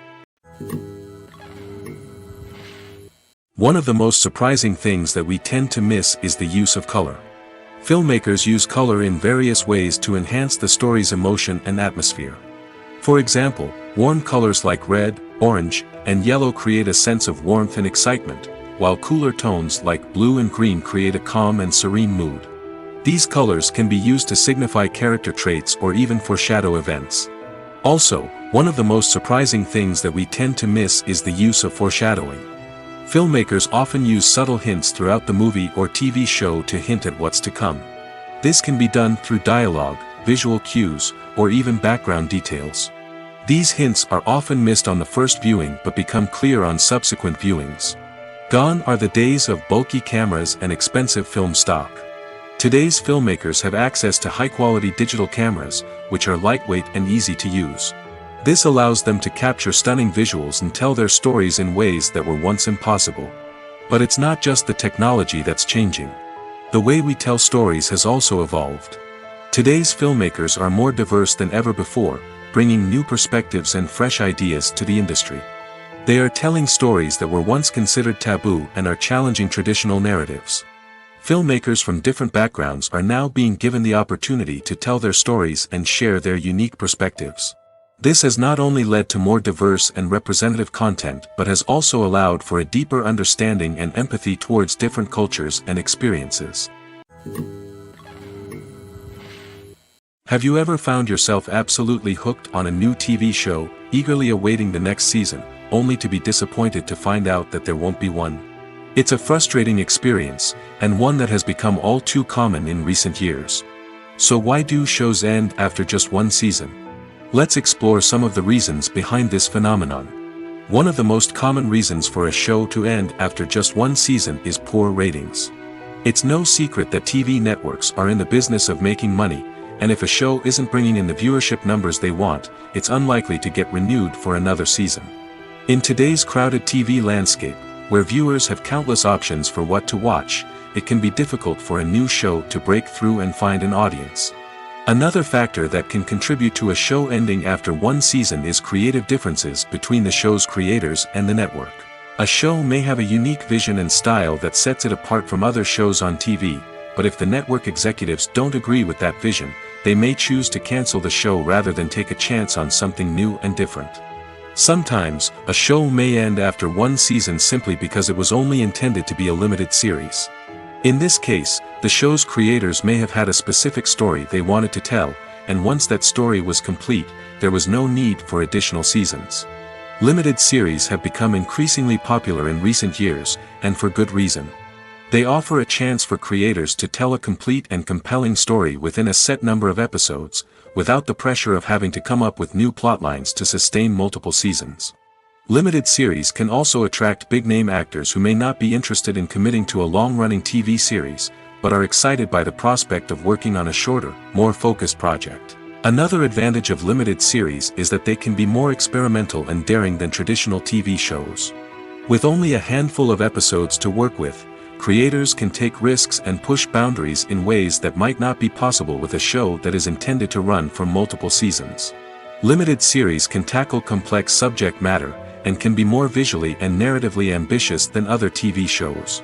One of the most surprising things that we tend to miss is the use of color. Filmmakers use color in various ways to enhance the story's emotion and atmosphere. For example, warm colors like red, orange, and yellow create a sense of warmth and excitement, while cooler tones like blue and green create a calm and serene mood. These colors can be used to signify character traits or even foreshadow events. Also, one of the most surprising things that we tend to miss is the use of foreshadowing. Filmmakers often use subtle hints throughout the movie or TV show to hint at what's to come. This can be done through dialogue, visual cues, or even background details. These hints are often missed on the first viewing but become clear on subsequent viewings. Gone are the days of bulky cameras and expensive film stock. Today's filmmakers have access to high-quality digital cameras, which are lightweight and easy to use. This allows them to capture stunning visuals and tell their stories in ways that were once impossible. But it's not just the technology that's changing. The way we tell stories has also evolved. Today's filmmakers are more diverse than ever before, bringing new perspectives and fresh ideas to the industry. They are telling stories that were once considered taboo and are challenging traditional narratives. Filmmakers from different backgrounds are now being given the opportunity to tell their stories and share their unique perspectives. This has not only led to more diverse and representative content but has also allowed for a deeper understanding and empathy towards different cultures and experiences. Have you ever found yourself absolutely hooked on a new TV show, eagerly awaiting the next season, only to be disappointed to find out that there won't be one? It's a frustrating experience, and one that has become all too common in recent years. So why do shows end after just one season? Let's explore some of the reasons behind this phenomenon. One of the most common reasons for a show to end after just one season is poor ratings. It's no secret that TV networks are in the business of making money, and if a show isn't bringing in the viewership numbers they want, it's unlikely to get renewed for another season. In today's crowded TV landscape, where viewers have countless options for what to watch, it can be difficult for a new show to break through and find an audience. Another factor that can contribute to a show ending after one season is creative differences between the show's creators and the network. A show may have a unique vision and style that sets it apart from other shows on TV, but if the network executives don't agree with that vision, they may choose to cancel the show rather than take a chance on something new and different. Sometimes, a show may end after one season simply because it was only intended to be a limited series. In this case, the show's creators may have had a specific story they wanted to tell, and once that story was complete, there was no need for additional seasons. Limited series have become increasingly popular in recent years, and for good reason. They offer a chance for creators to tell a complete and compelling story within a set number of episodes, without the pressure of having to come up with new plotlines to sustain multiple seasons. Limited series can also attract big-name actors who may not be interested in committing to a long-running TV series, but are excited by the prospect of working on a shorter, more focused project. Another advantage of limited series is that they can be more experimental and daring than traditional TV shows. With only a handful of episodes to work with, creators can take risks and push boundaries in ways that might not be possible with a show that is intended to run for multiple seasons. Limited series can tackle complex subject matter, and can be more visually and narratively ambitious than other TV shows.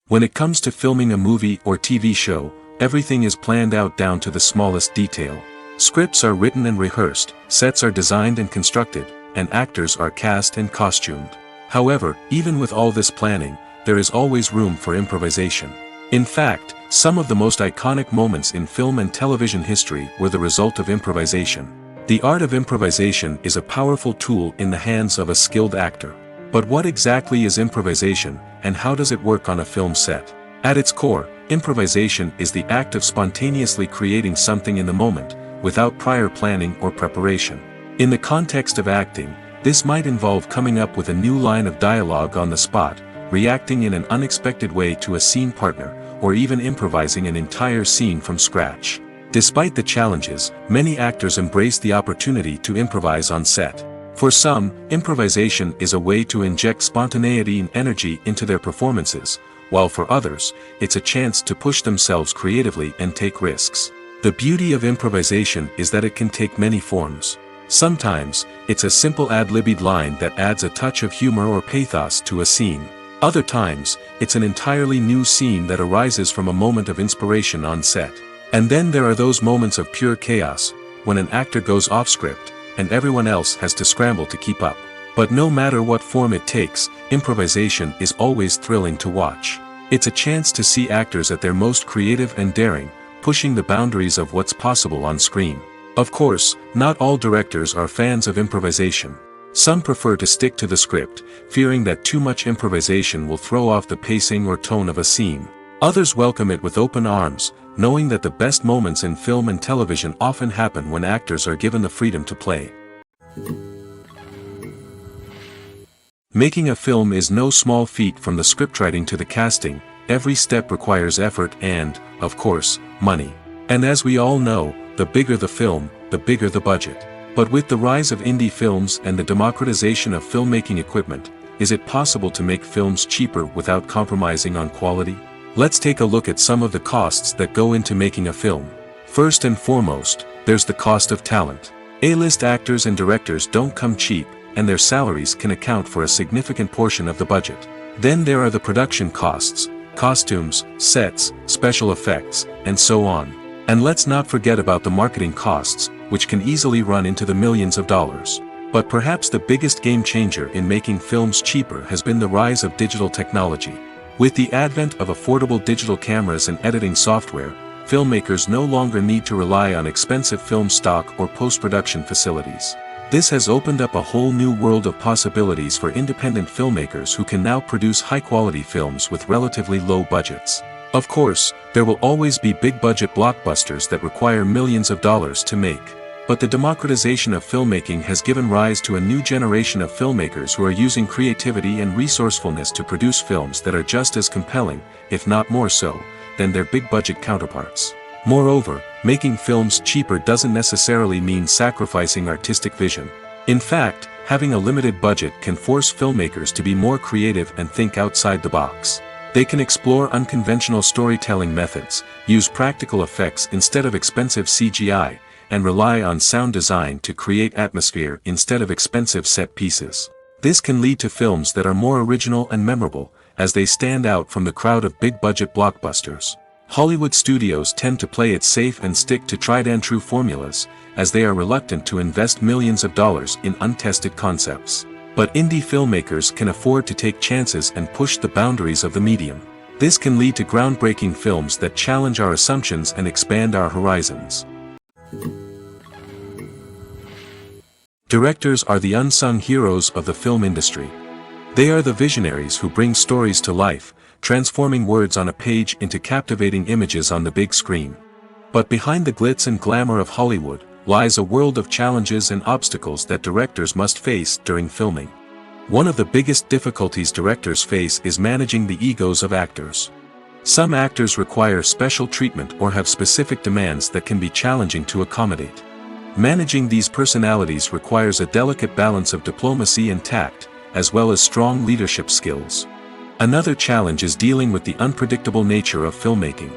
When it comes to filming a movie or TV show, everything is planned out down to the smallest detail. Scripts are written and rehearsed, sets are designed and constructed, and actors are cast and costumed. However, even with all this planning, there is always room for improvisation. In fact, some of the most iconic moments in film and television history were the result of improvisation. The art of improvisation is a powerful tool in the hands of a skilled actor. But what exactly is improvisation, and how does it work on a film set? At its core, improvisation is the act of spontaneously creating something in the moment, without prior planning or preparation. In the context of acting, this might involve coming up with a new line of dialogue on the spot, reacting in an unexpected way to a scene partner, or even improvising an entire scene from scratch. Despite the challenges, many actors embrace the opportunity to improvise on set. For some, improvisation is a way to inject spontaneity and energy into their performances, while for others, it's a chance to push themselves creatively and take risks. The beauty of improvisation is that it can take many forms. Sometimes, it's a simple ad-libbed line that adds a touch of humor or pathos to a scene. Other times, it's an entirely new scene that arises from a moment of inspiration on set. And then there are those moments of pure chaos, when an actor goes off script, and everyone else has to scramble to keep up. But no matter what form it takes, improvisation is always thrilling to watch. It's a chance to see actors at their most creative and daring, pushing the boundaries of what's possible on screen. Of course, not all directors are fans of improvisation. Some prefer to stick to the script, fearing that too much improvisation will throw off the pacing or tone of a scene. Others welcome it with open arms, knowing that the best moments in film and television often happen when actors are given the freedom to play. Making a film is no small feat. From the scriptwriting to the casting, every step requires effort and, of course, money. And as we all know, the bigger the film, the bigger the budget. But with the rise of indie films and the democratization of filmmaking equipment, is it possible to make films cheaper without compromising on quality? Let's take a look at some of the costs that go into making a film. First and foremost, there's the cost of talent. A-list actors and directors don't come cheap, and their salaries can account for a significant portion of the budget. Then there are the production costs, costumes, sets, special effects, and so on. And let's not forget about the marketing costs, which can easily run into the millions of dollars. But perhaps the biggest game changer in making films cheaper has been the rise of digital technology. With the advent of affordable digital cameras and editing software, filmmakers no longer need to rely on expensive film stock or post-production facilities. This has opened up a whole new world of possibilities for independent filmmakers who can now produce high-quality films with relatively low budgets. Of course, there will always be big-budget blockbusters that require millions of dollars to make. But the democratization of filmmaking has given rise to a new generation of filmmakers who are using creativity and resourcefulness to produce films that are just as compelling, if not more so, than their big-budget counterparts. Moreover, making films cheaper doesn't necessarily mean sacrificing artistic vision. In fact, having a limited budget can force filmmakers to be more creative and think outside the box. They can explore unconventional storytelling methods, use practical effects instead of expensive CGI, and rely on sound design to create atmosphere instead of expensive set pieces. This can lead to films that are more original and memorable, as they stand out from the crowd of big-budget blockbusters. Hollywood studios tend to play it safe and stick to tried-and-true formulas, as they are reluctant to invest millions of dollars in untested concepts. But indie filmmakers can afford to take chances and push the boundaries of the medium. This can lead to groundbreaking films that challenge our assumptions and expand our horizons. Directors are the unsung heroes of the film industry. They are the visionaries who bring stories to life, transforming words on a page into captivating images on the big screen. But behind the glitz and glamour of Hollywood lies a world of challenges and obstacles that directors must face during filming. One of the biggest difficulties directors face is managing the egos of actors. Some actors require special treatment or have specific demands that can be challenging to accommodate. Managing these personalities requires a delicate balance of diplomacy and tact, as well as strong leadership skills. Another challenge is dealing with the unpredictable nature of filmmaking.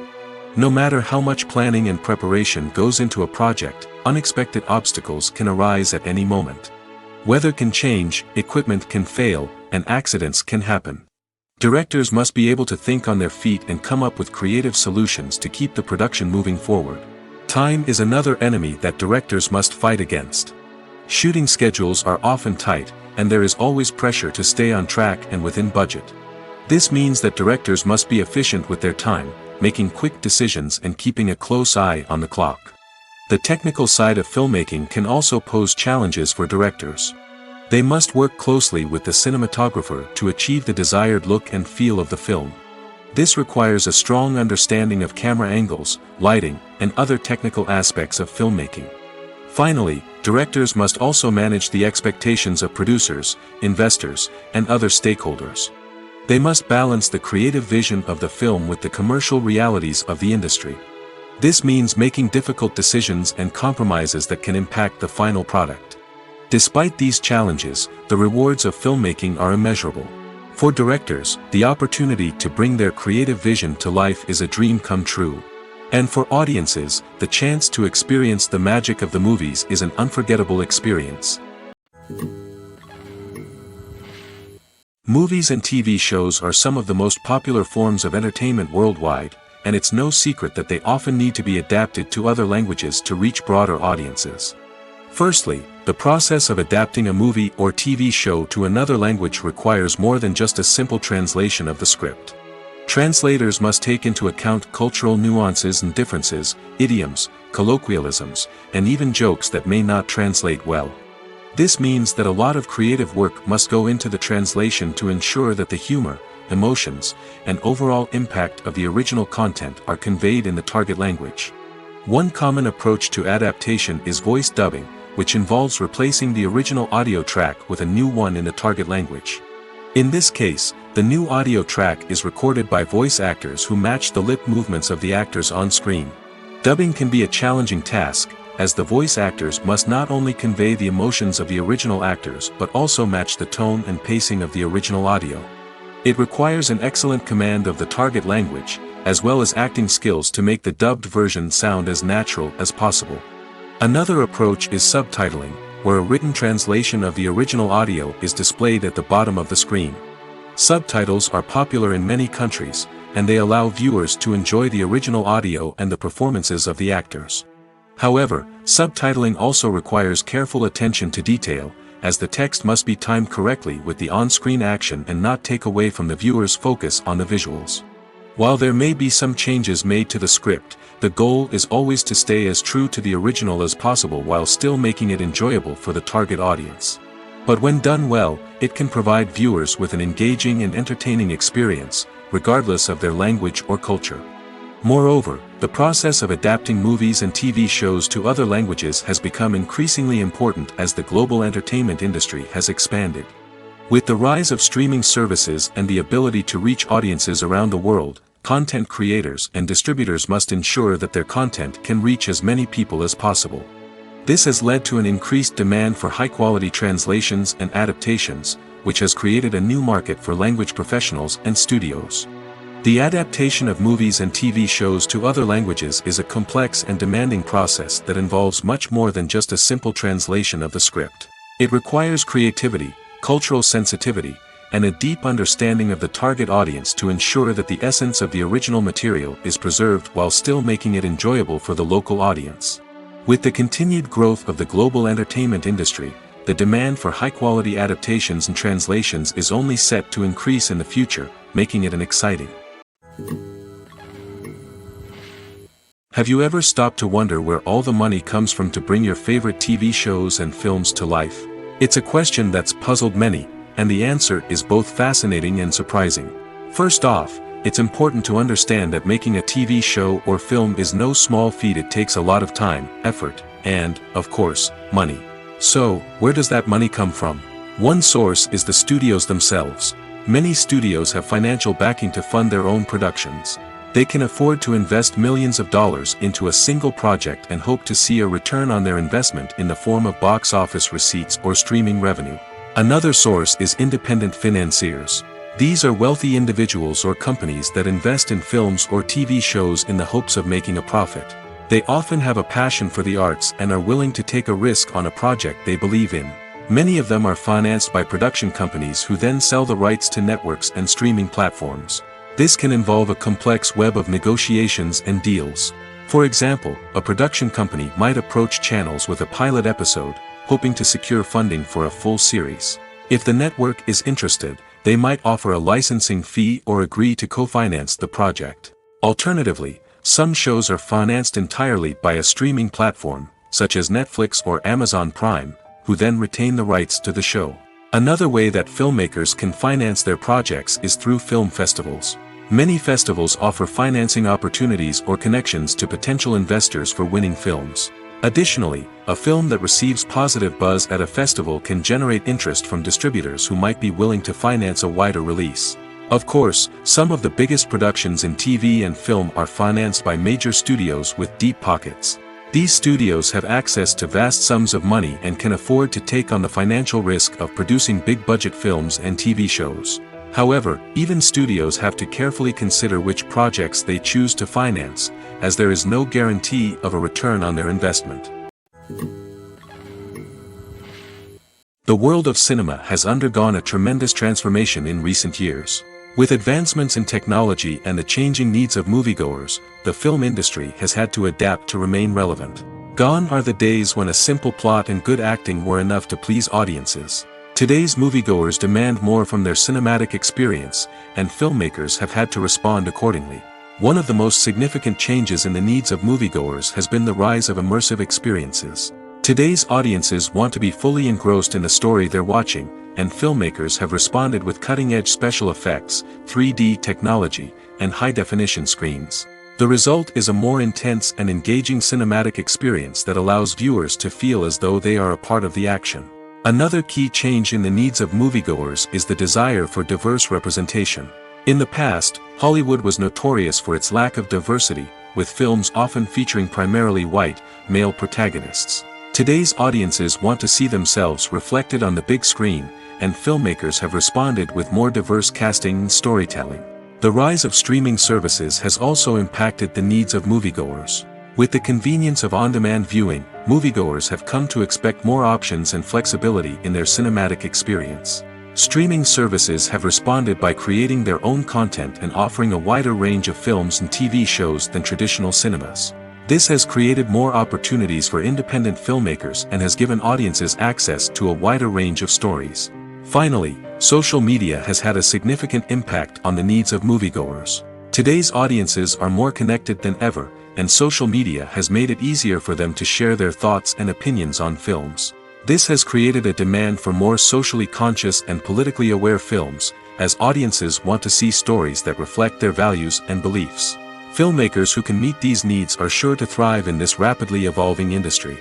No matter how much planning and preparation goes into a project, unexpected obstacles can arise at any moment. Weather can change, equipment can fail, and accidents can happen. Directors must be able to think on their feet and come up with creative solutions to keep the production moving forward. Time is another enemy that directors must fight against. Shooting schedules are often tight, and there is always pressure to stay on track and within budget. This means that directors must be efficient with their time, making quick decisions and keeping a close eye on the clock. The technical side of filmmaking can also pose challenges for directors. They must work closely with the cinematographer to achieve the desired look and feel of the film. This requires a strong understanding of camera angles, lighting, and other technical aspects of filmmaking. Finally, directors must also manage the expectations of producers, investors, and other stakeholders. They must balance the creative vision of the film with the commercial realities of the industry. This means making difficult decisions and compromises that can impact the final product. Despite these challenges, the rewards of filmmaking are immeasurable. For directors, the opportunity to bring their creative vision to life is a dream come true. And for audiences, the chance to experience the magic of the movies is an unforgettable experience. Movies and TV shows are some of the most popular forms of entertainment worldwide, and it's no secret that they often need to be adapted to other languages to reach broader audiences. Firstly, the process of adapting a movie or TV show to another language requires more than just a simple translation of the script. Translators must take into account cultural nuances and differences, idioms, colloquialisms, and even jokes that may not translate well. This means that a lot of creative work must go into the translation to ensure that the humor, emotions, and overall impact of the original content are conveyed in the target language. One common approach to adaptation is voice dubbing, which involves replacing the original audio track with a new one in the target language. In this case, the new audio track is recorded by voice actors who match the lip movements of the actors on screen. Dubbing can be a challenging task, as the voice actors must not only convey the emotions of the original actors but also match the tone and pacing of the original audio. It requires an excellent command of the target language, as well as acting skills to make the dubbed version sound as natural as possible. Another approach is subtitling, where a written translation of the original audio is displayed at the bottom of the screen. Subtitles are popular in many countries, and they allow viewers to enjoy the original audio and the performances of the actors. However, subtitling also requires careful attention to detail, as the text must be timed correctly with the on-screen action and not take away from the viewer's focus on the visuals. While there may be some changes made to the script, the goal is always to stay as true to the original as possible while still making it enjoyable for the target audience. But when done well, it can provide viewers with an engaging and entertaining experience, regardless of their language or culture. Moreover, the process of adapting movies and TV shows to other languages has become increasingly important as the global entertainment industry has expanded. With the rise of streaming services and the ability to reach audiences around the world, content creators and distributors must ensure that their content can reach as many people as possible. This has led to an increased demand for high-quality translations and adaptations, which has created a new market for language professionals and studios. The adaptation of movies and TV shows to other languages is a complex and demanding process that involves much more than just a simple translation of the script. It requires creativity, cultural sensitivity, and a deep understanding of the target audience to ensure that the essence of the original material is preserved while still making it enjoyable for the local audience. With the continued growth of the global entertainment industry, the demand for high-quality adaptations and translations is only set to increase in the future, making it an exciting. Have you ever stopped to wonder where all the money comes from to bring your favorite TV shows and films to life? It's a question that's puzzled many, and the answer is both fascinating and surprising. First off, it's important to understand that making a TV show or film is no small feat. It takes a lot of time, effort, and, of course, money. So, where does that money come from? One source is the studios themselves. Many studios have financial backing to fund their own productions. They can afford to invest millions of dollars into a single project and hope to see a return on their investment in the form of box office receipts or streaming revenue. Another source is independent financiers. These are wealthy individuals or companies that invest in films or TV shows in the hopes of making a profit. They often have a passion for the arts and are willing to take a risk on a project they believe in. Many of them are financed by production companies who then sell the rights to networks and streaming platforms. This can involve a complex web of negotiations and deals. For example, a production company might approach channels with a pilot episode, hoping to secure funding for a full series. If the network is interested, they might offer a licensing fee or agree to co-finance the project. Alternatively, some shows are financed entirely by a streaming platform, such as Netflix or Amazon Prime, who then retain the rights to the show. Another way that filmmakers can finance their projects is through film festivals. Many festivals offer financing opportunities or connections to potential investors for winning films. Additionally, a film that receives positive buzz at a festival can generate interest from distributors who might be willing to finance a wider release. Of course, some of the biggest productions in TV and film are financed by major studios with deep pockets. These studios have access to vast sums of money and can afford to take on the financial risk of producing big-budget films and TV shows. However, even studios have to carefully consider which projects they choose to finance, as there is no guarantee of a return on their investment. The world of cinema has undergone a tremendous transformation in recent years. With advancements in technology and the changing needs of moviegoers, the film industry has had to adapt to remain relevant. Gone are the days when a simple plot and good acting were enough to please audiences. Today's moviegoers demand more from their cinematic experience, and filmmakers have had to respond accordingly. One of the most significant changes in the needs of moviegoers has been the rise of immersive experiences. Today's audiences want to be fully engrossed in the story they're watching, and filmmakers have responded with cutting-edge special effects, 3D technology, and high-definition screens. The result is a more intense and engaging cinematic experience that allows viewers to feel as though they are a part of the action. Another key change in the needs of moviegoers is the desire for diverse representation. In the past, Hollywood was notorious for its lack of diversity, with films often featuring primarily white, male protagonists. Today's audiences want to see themselves reflected on the big screen, and filmmakers have responded with more diverse casting and storytelling. The rise of streaming services has also impacted the needs of moviegoers. With the convenience of on-demand viewing, moviegoers have come to expect more options and flexibility in their cinematic experience. Streaming services have responded by creating their own content and offering a wider range of films and TV shows than traditional cinemas. This has created more opportunities for independent filmmakers and has given audiences access to a wider range of stories. Finally, social media has had a significant impact on the needs of moviegoers. Today's audiences are more connected than ever, and social media has made it easier for them to share their thoughts and opinions on films. This has created a demand for more socially conscious and politically aware films, as audiences want to see stories that reflect their values and beliefs. Filmmakers who can meet these needs are sure to thrive in this rapidly evolving industry.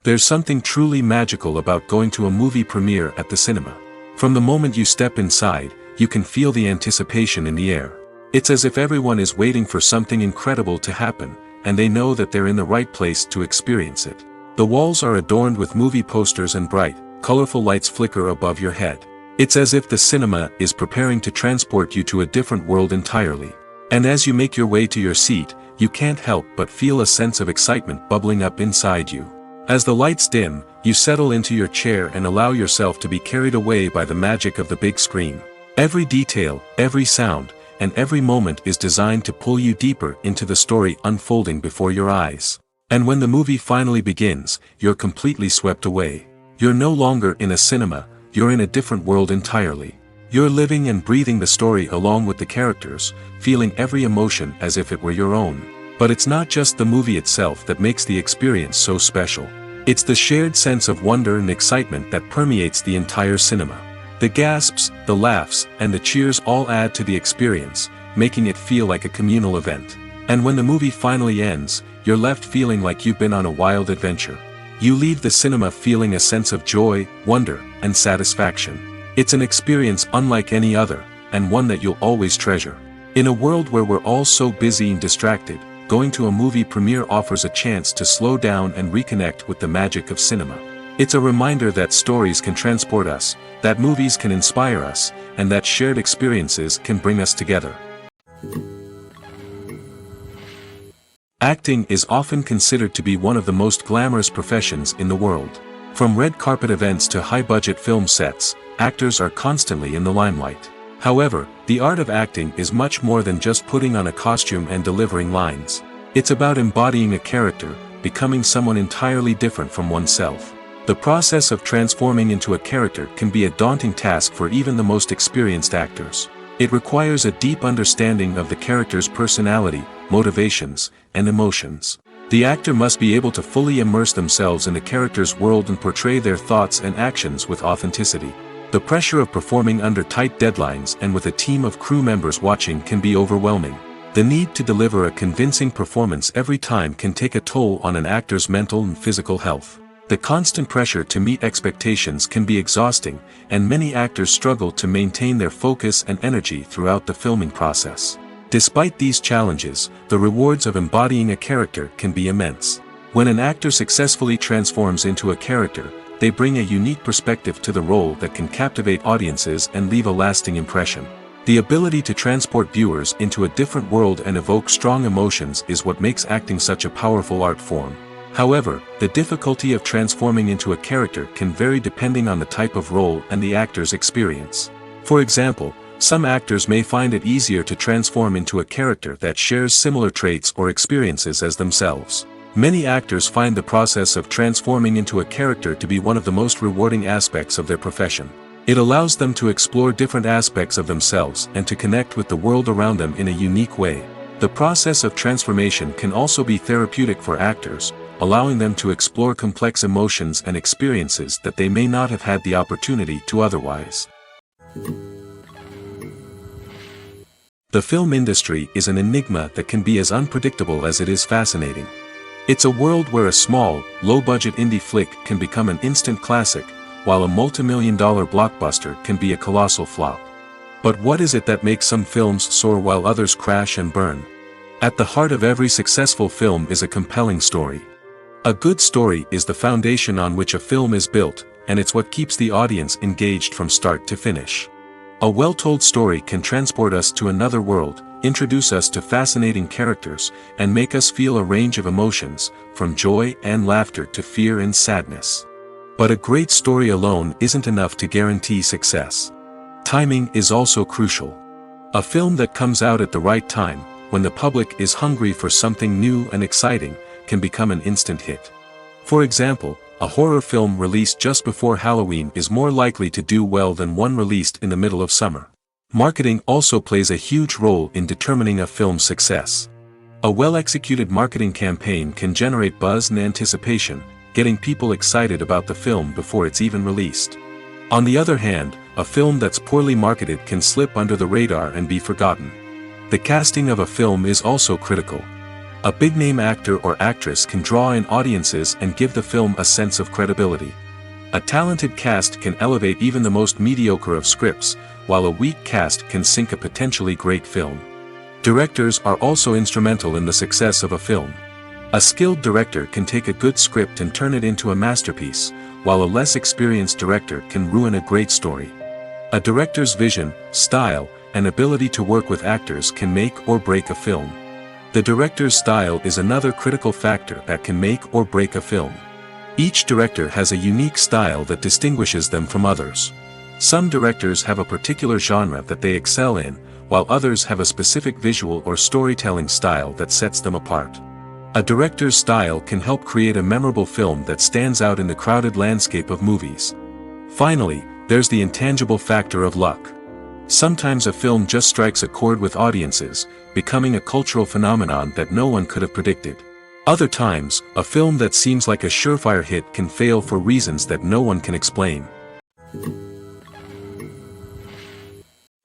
There's something truly magical about going to a movie premiere at the cinema. From the moment you step inside, you can feel the anticipation in the air. It's as if everyone is waiting for something incredible to happen, and they know that they're in the right place to experience it. The walls are adorned with movie posters and bright, colorful lights flicker above your head. It's as if the cinema is preparing to transport you to a different world entirely. And as you make your way to your seat, you can't help but feel a sense of excitement bubbling up inside you. As the lights dim, you settle into your chair and allow yourself to be carried away by the magic of the big screen. Every detail, every sound, and every moment is designed to pull you deeper into the story unfolding before your eyes. And when the movie finally begins, you're completely swept away. You're no longer in a cinema, you're in a different world entirely. You're living and breathing the story along with the characters, feeling every emotion as if it were your own. But it's not just the movie itself that makes the experience so special. It's the shared sense of wonder and excitement that permeates the entire cinema. The gasps, the laughs, and the cheers all add to the experience, making it feel like a communal event. And when the movie finally ends, you're left feeling like you've been on a wild adventure. You leave the cinema feeling a sense of joy, wonder, and satisfaction. It's an experience unlike any other, and one that you'll always treasure. In a world where we're all so busy and distracted, going to a movie premiere offers a chance to slow down and reconnect with the magic of cinema. It's a reminder that stories can transport us, that movies can inspire us, and that shared experiences can bring us together. Acting is often considered to be one of the most glamorous professions in the world. From red carpet events to high-budget film sets, actors are constantly in the limelight. However, the art of acting is much more than just putting on a costume and delivering lines. It's about embodying a character, becoming someone entirely different from oneself. The process of transforming into a character can be a daunting task for even the most experienced actors. It requires a deep understanding of the character's personality, motivations, and emotions. The actor must be able to fully immerse themselves in the character's world and portray their thoughts and actions with authenticity. The pressure of performing under tight deadlines and with a team of crew members watching can be overwhelming. The need to deliver a convincing performance every time can take a toll on an actor's mental and physical health. The constant pressure to meet expectations can be exhausting, and many actors struggle to maintain their focus and energy throughout the filming process. Despite these challenges, the rewards of embodying a character can be immense. When an actor successfully transforms into a character, they bring a unique perspective to the role that can captivate audiences and leave a lasting impression. The ability to transport viewers into a different world and evoke strong emotions is what makes acting such a powerful art form. However, the difficulty of transforming into a character can vary depending on the type of role and the actor's experience. For example, some actors may find it easier to transform into a character that shares similar traits or experiences as themselves. Many actors find the process of transforming into a character to be one of the most rewarding aspects of their profession. It allows them to explore different aspects of themselves and to connect with the world around them in a unique way. The process of transformation can also be therapeutic for actors, allowing them to explore complex emotions and experiences that they may not have had the opportunity to otherwise. The film industry is an enigma that can be as unpredictable as it is fascinating. It's a world where a small, low-budget indie flick can become an instant classic, while a multi-million-dollar blockbuster can be a colossal flop. But what is it that makes some films soar while others crash and burn? At the heart of every successful film is a compelling story. A good story is the foundation on which a film is built, and it's what keeps the audience engaged from start to finish. A well-told story can transport us to another world, introduce us to fascinating characters, and make us feel a range of emotions, from joy and laughter to fear and sadness. But a great story alone isn't enough to guarantee success. Timing is also crucial. A film that comes out at the right time, when the public is hungry for something new and exciting, can become an instant hit. For example, a horror film released just before Halloween is more likely to do well than one released in the middle of summer. Marketing also plays a huge role in determining a film's success. A well-executed marketing campaign can generate buzz and anticipation, getting people excited about the film before it's even released. On the other hand, a film that's poorly marketed can slip under the radar and be forgotten. The casting of a film is also critical. A big-name actor or actress can draw in audiences and give the film a sense of credibility. A talented cast can elevate even the most mediocre of scripts, while a weak cast can sink a potentially great film. Directors are also instrumental in the success of a film. A skilled director can take a good script and turn it into a masterpiece, while a less experienced director can ruin a great story. A director's vision, style, and ability to work with actors can make or break a film. The director's style is another critical factor that can make or break a film. Each director has a unique style that distinguishes them from others. Some directors have a particular genre that they excel in, while others have a specific visual or storytelling style that sets them apart. A director's style can help create a memorable film that stands out in the crowded landscape of movies. Finally, there's the intangible factor of luck. Sometimes a film just strikes a chord with audiences, becoming a cultural phenomenon that no one could have predicted. Other times, a film that seems like a surefire hit can fail for reasons that no one can explain.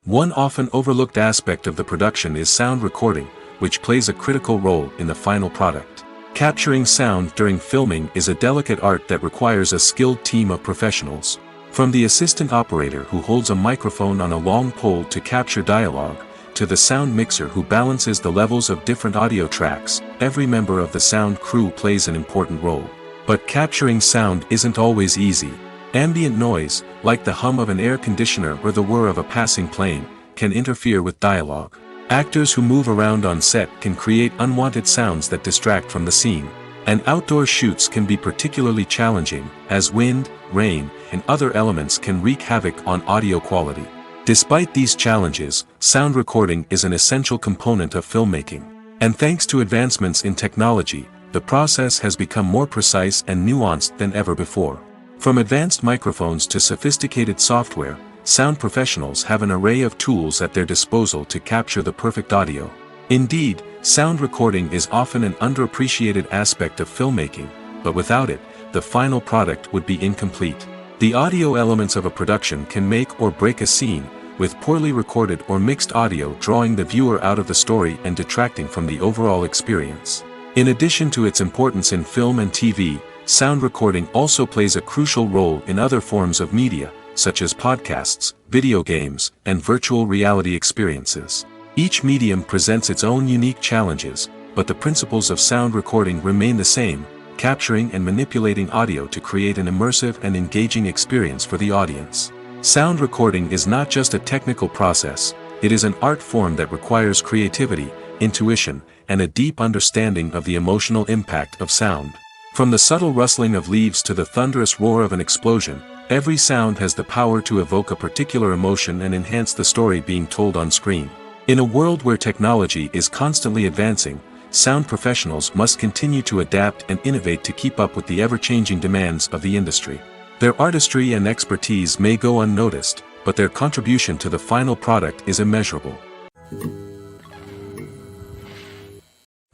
One often overlooked aspect of the production is sound recording, which plays a critical role in the final product. Capturing sound during filming is a delicate art that requires a skilled team of professionals. From the assistant operator who holds a microphone on a long pole to capture dialogue, to the sound mixer who balances the levels of different audio tracks, every member of the sound crew plays an important role. But capturing sound isn't always easy. Ambient noise, like the hum of an air conditioner or the whir of a passing plane, can interfere with dialogue. Actors who move around on set can create unwanted sounds that distract from the scene. And outdoor shoots can be particularly challenging, as wind, rain, and other elements can wreak havoc on audio quality. Despite these challenges, sound recording is an essential component of filmmaking. And thanks to advancements in technology, the process has become more precise and nuanced than ever before. From advanced microphones to sophisticated software, sound professionals have an array of tools at their disposal to capture the perfect audio. Indeed, sound recording is often an underappreciated aspect of filmmaking, but without it, the final product would be incomplete. The audio elements of a production can make or break a scene, with poorly recorded or mixed audio drawing the viewer out of the story and detracting from the overall experience. In addition to its importance in film and TV, sound recording also plays a crucial role in other forms of media, such as podcasts, video games, and virtual reality experiences. Each medium presents its own unique challenges, but the principles of sound recording remain the same, capturing and manipulating audio to create an immersive and engaging experience for the audience. Sound recording is not just a technical process, it is an art form that requires creativity, intuition, and a deep understanding of the emotional impact of sound. From the subtle rustling of leaves to the thunderous roar of an explosion, every sound has the power to evoke a particular emotion and enhance the story being told on screen. In a world where technology is constantly advancing, sound professionals must continue to adapt and innovate to keep up with the ever-changing demands of the industry. Their artistry and expertise may go unnoticed, but their contribution to the final product is immeasurable.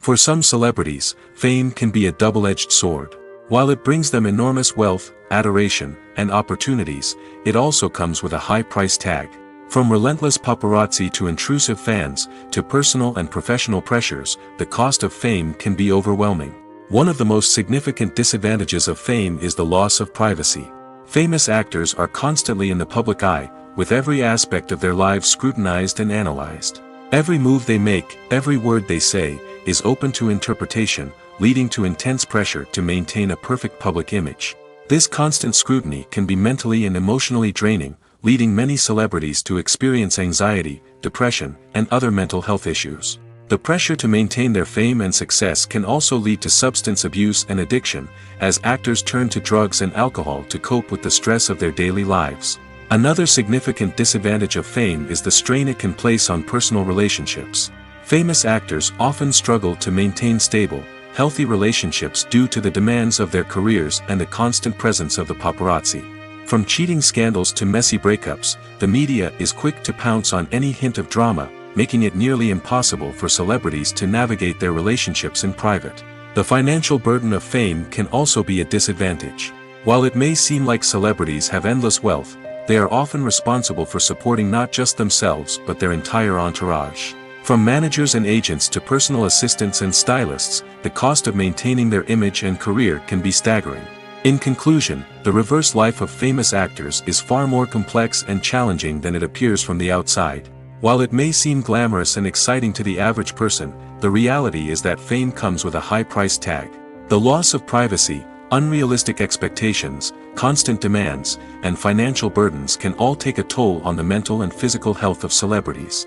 For some celebrities, fame can be a double-edged sword. While it brings them enormous wealth, adoration, and opportunities, it also comes with a high price tag. From relentless paparazzi to intrusive fans, to personal and professional pressures, the cost of fame can be overwhelming. One of the most significant disadvantages of fame is the loss of privacy. Famous actors are constantly in the public eye, with every aspect of their lives scrutinized and analyzed. Every move they make, every word they say, is open to interpretation, leading to intense pressure to maintain a perfect public image. This constant scrutiny can be mentally and emotionally draining, leading many celebrities to experience anxiety, depression, and other mental health issues. The pressure to maintain their fame and success can also lead to substance abuse and addiction, as actors turn to drugs and alcohol to cope with the stress of their daily lives. Another significant disadvantage of fame is the strain it can place on personal relationships. Famous actors often struggle to maintain stable, healthy relationships due to the demands of their careers and the constant presence of the paparazzi. From cheating scandals to messy breakups, the media is quick to pounce on any hint of drama, making it nearly impossible for celebrities to navigate their relationships in private. The financial burden of fame can also be a disadvantage. While it may seem like celebrities have endless wealth, they are often responsible for supporting not just themselves but their entire entourage. From managers and agents to personal assistants and stylists, the cost of maintaining their image and career can be staggering. In conclusion, the reverse life of famous actors is far more complex and challenging than it appears from the outside. While it may seem glamorous and exciting to the average person, the reality is that fame comes with a high price tag. The loss of privacy, unrealistic expectations, constant demands, and financial burdens can all take a toll on the mental and physical health of celebrities.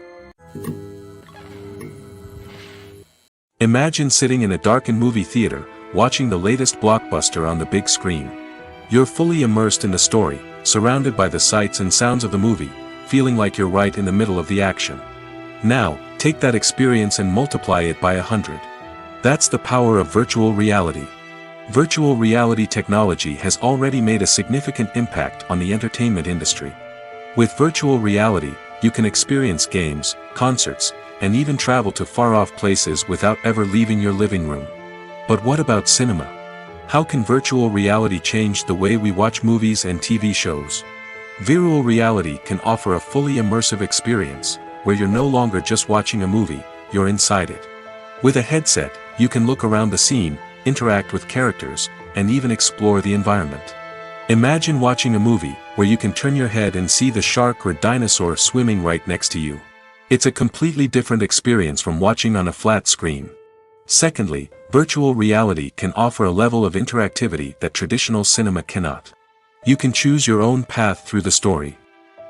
Imagine sitting in a darkened movie theater, watching the latest blockbuster on the big screen. You're fully immersed in the story, surrounded by the sights and sounds of the movie, feeling like you're right in the middle of the action. Now, take that experience and multiply it by 100. That's the power of virtual reality. Virtual reality technology has already made a significant impact on the entertainment industry. With virtual reality, you can experience games, concerts, and even travel to far-off places without ever leaving your living room. But what about cinema? How can virtual reality change the way we watch movies and TV shows? Virtual reality can offer a fully immersive experience, where you're no longer just watching a movie, you're inside it. With a headset, you can look around the scene, interact with characters, and even explore the environment. Imagine watching a movie, where you can turn your head and see the shark or dinosaur swimming right next to you. It's a completely different experience from watching on a flat screen. Secondly, Virtual reality can offer a level of interactivity that traditional cinema cannot. You can choose your own path through the story.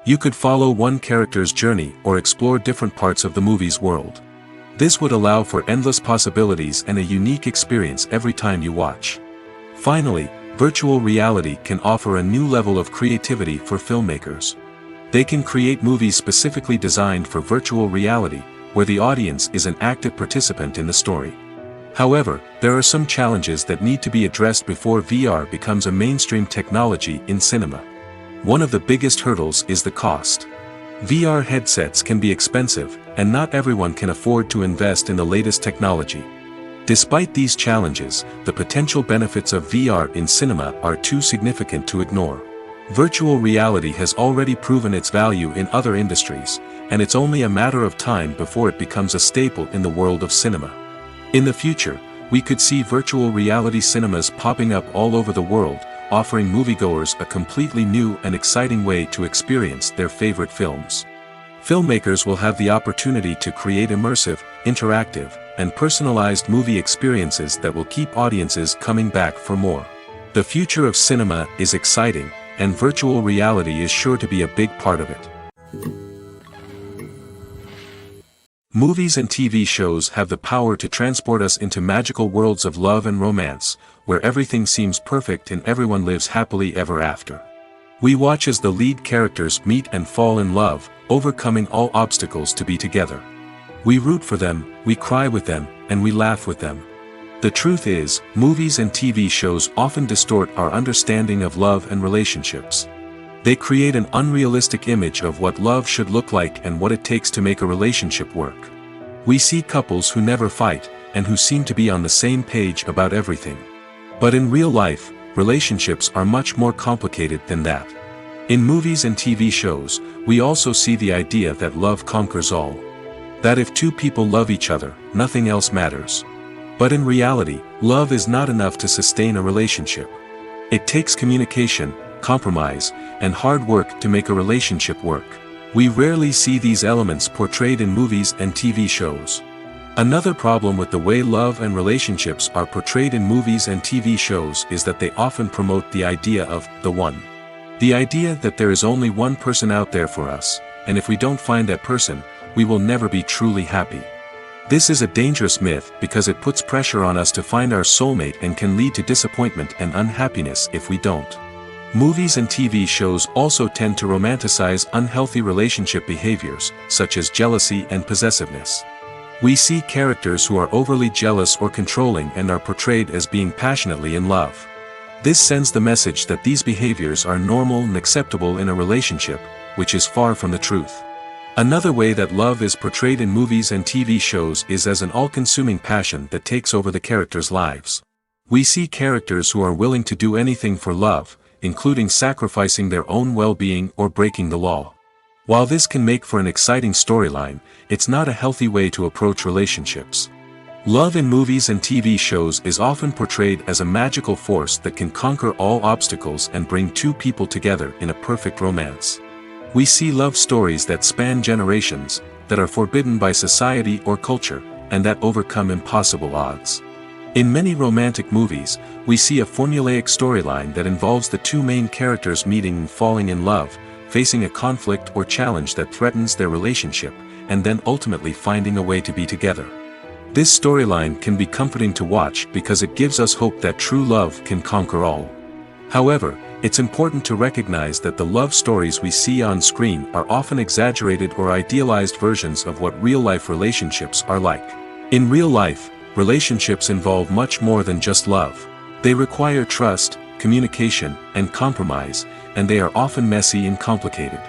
You could follow one character's journey or explore different parts of the movie's world. This would allow for endless possibilities and a unique experience every time you watch. Finally, virtual reality can offer a new level of creativity for filmmakers. They can create movies specifically designed for virtual reality, where the audience is an active participant in the story. However, there are some challenges that need to be addressed before VR becomes a mainstream technology in cinema. One of the biggest hurdles is the cost. VR headsets can be expensive, and not everyone can afford to invest in the latest technology. Despite these challenges, the potential benefits of VR in cinema are too significant to ignore. Virtual reality has already proven its value in other industries, and it's only a matter of time before it becomes a staple in the world of cinema. In the future, we could see virtual reality cinemas popping up all over the world, offering moviegoers a completely new and exciting way to experience their favorite films. Filmmakers will have the opportunity to create immersive, interactive, and personalized movie experiences that will keep audiences coming back for more. The future of cinema is exciting, and virtual reality is sure to be a big part of it. Movies and TV shows have the power to transport us into magical worlds of love and romance, where everything seems perfect and everyone lives happily ever after. We watch as the lead characters meet and fall in love, overcoming all obstacles to be together. We root for them, we cry with them, and we laugh with them. The truth is, movies and TV shows often distort our understanding of love and relationships. They create an unrealistic image of what love should look like and what it takes to make a relationship work. We see couples who never fight, and who seem to be on the same page about everything. But in real life, relationships are much more complicated than that. In movies and TV shows, we also see the idea that love conquers all. That if two people love each other, nothing else matters. But in reality, love is not enough to sustain a relationship. It takes communication, compromise, and hard work to make a relationship work. We rarely see these elements portrayed in movies and TV shows. Another problem with the way love and relationships are portrayed in movies and TV shows is that they often promote the idea of the one. The idea that there is only one person out there for us, and if we don't find that person, we will never be truly happy. This is a dangerous myth because it puts pressure on us to find our soulmate and can lead to disappointment and unhappiness if we don't. Movies and TV shows also tend to romanticize unhealthy relationship behaviors, such as jealousy and possessiveness. We see characters who are overly jealous or controlling and are portrayed as being passionately in love. This sends the message that these behaviors are normal and acceptable in a relationship, which is far from the truth. Another way that love is portrayed in movies and TV shows is as an all-consuming passion that takes over the characters' lives. We see characters who are willing to do anything for love, including sacrificing their own well-being or breaking the law. While this can make for an exciting storyline, it's not a healthy way to approach relationships. Love in movies and TV shows is often portrayed as a magical force that can conquer all obstacles and bring two people together in a perfect romance. We see love stories that span generations, that are forbidden by society or culture, and that overcome impossible odds. In many romantic movies, we see a formulaic storyline that involves the two main characters meeting and falling in love, facing a conflict or challenge that threatens their relationship, and then ultimately finding a way to be together. This storyline can be comforting to watch because it gives us hope that true love can conquer all. However, it's important to recognize that the love stories we see on screen are often exaggerated or idealized versions of what real-life relationships are like. In real life, relationships involve much more than just love. They require trust, communication, and compromise, and they are often messy and complicated.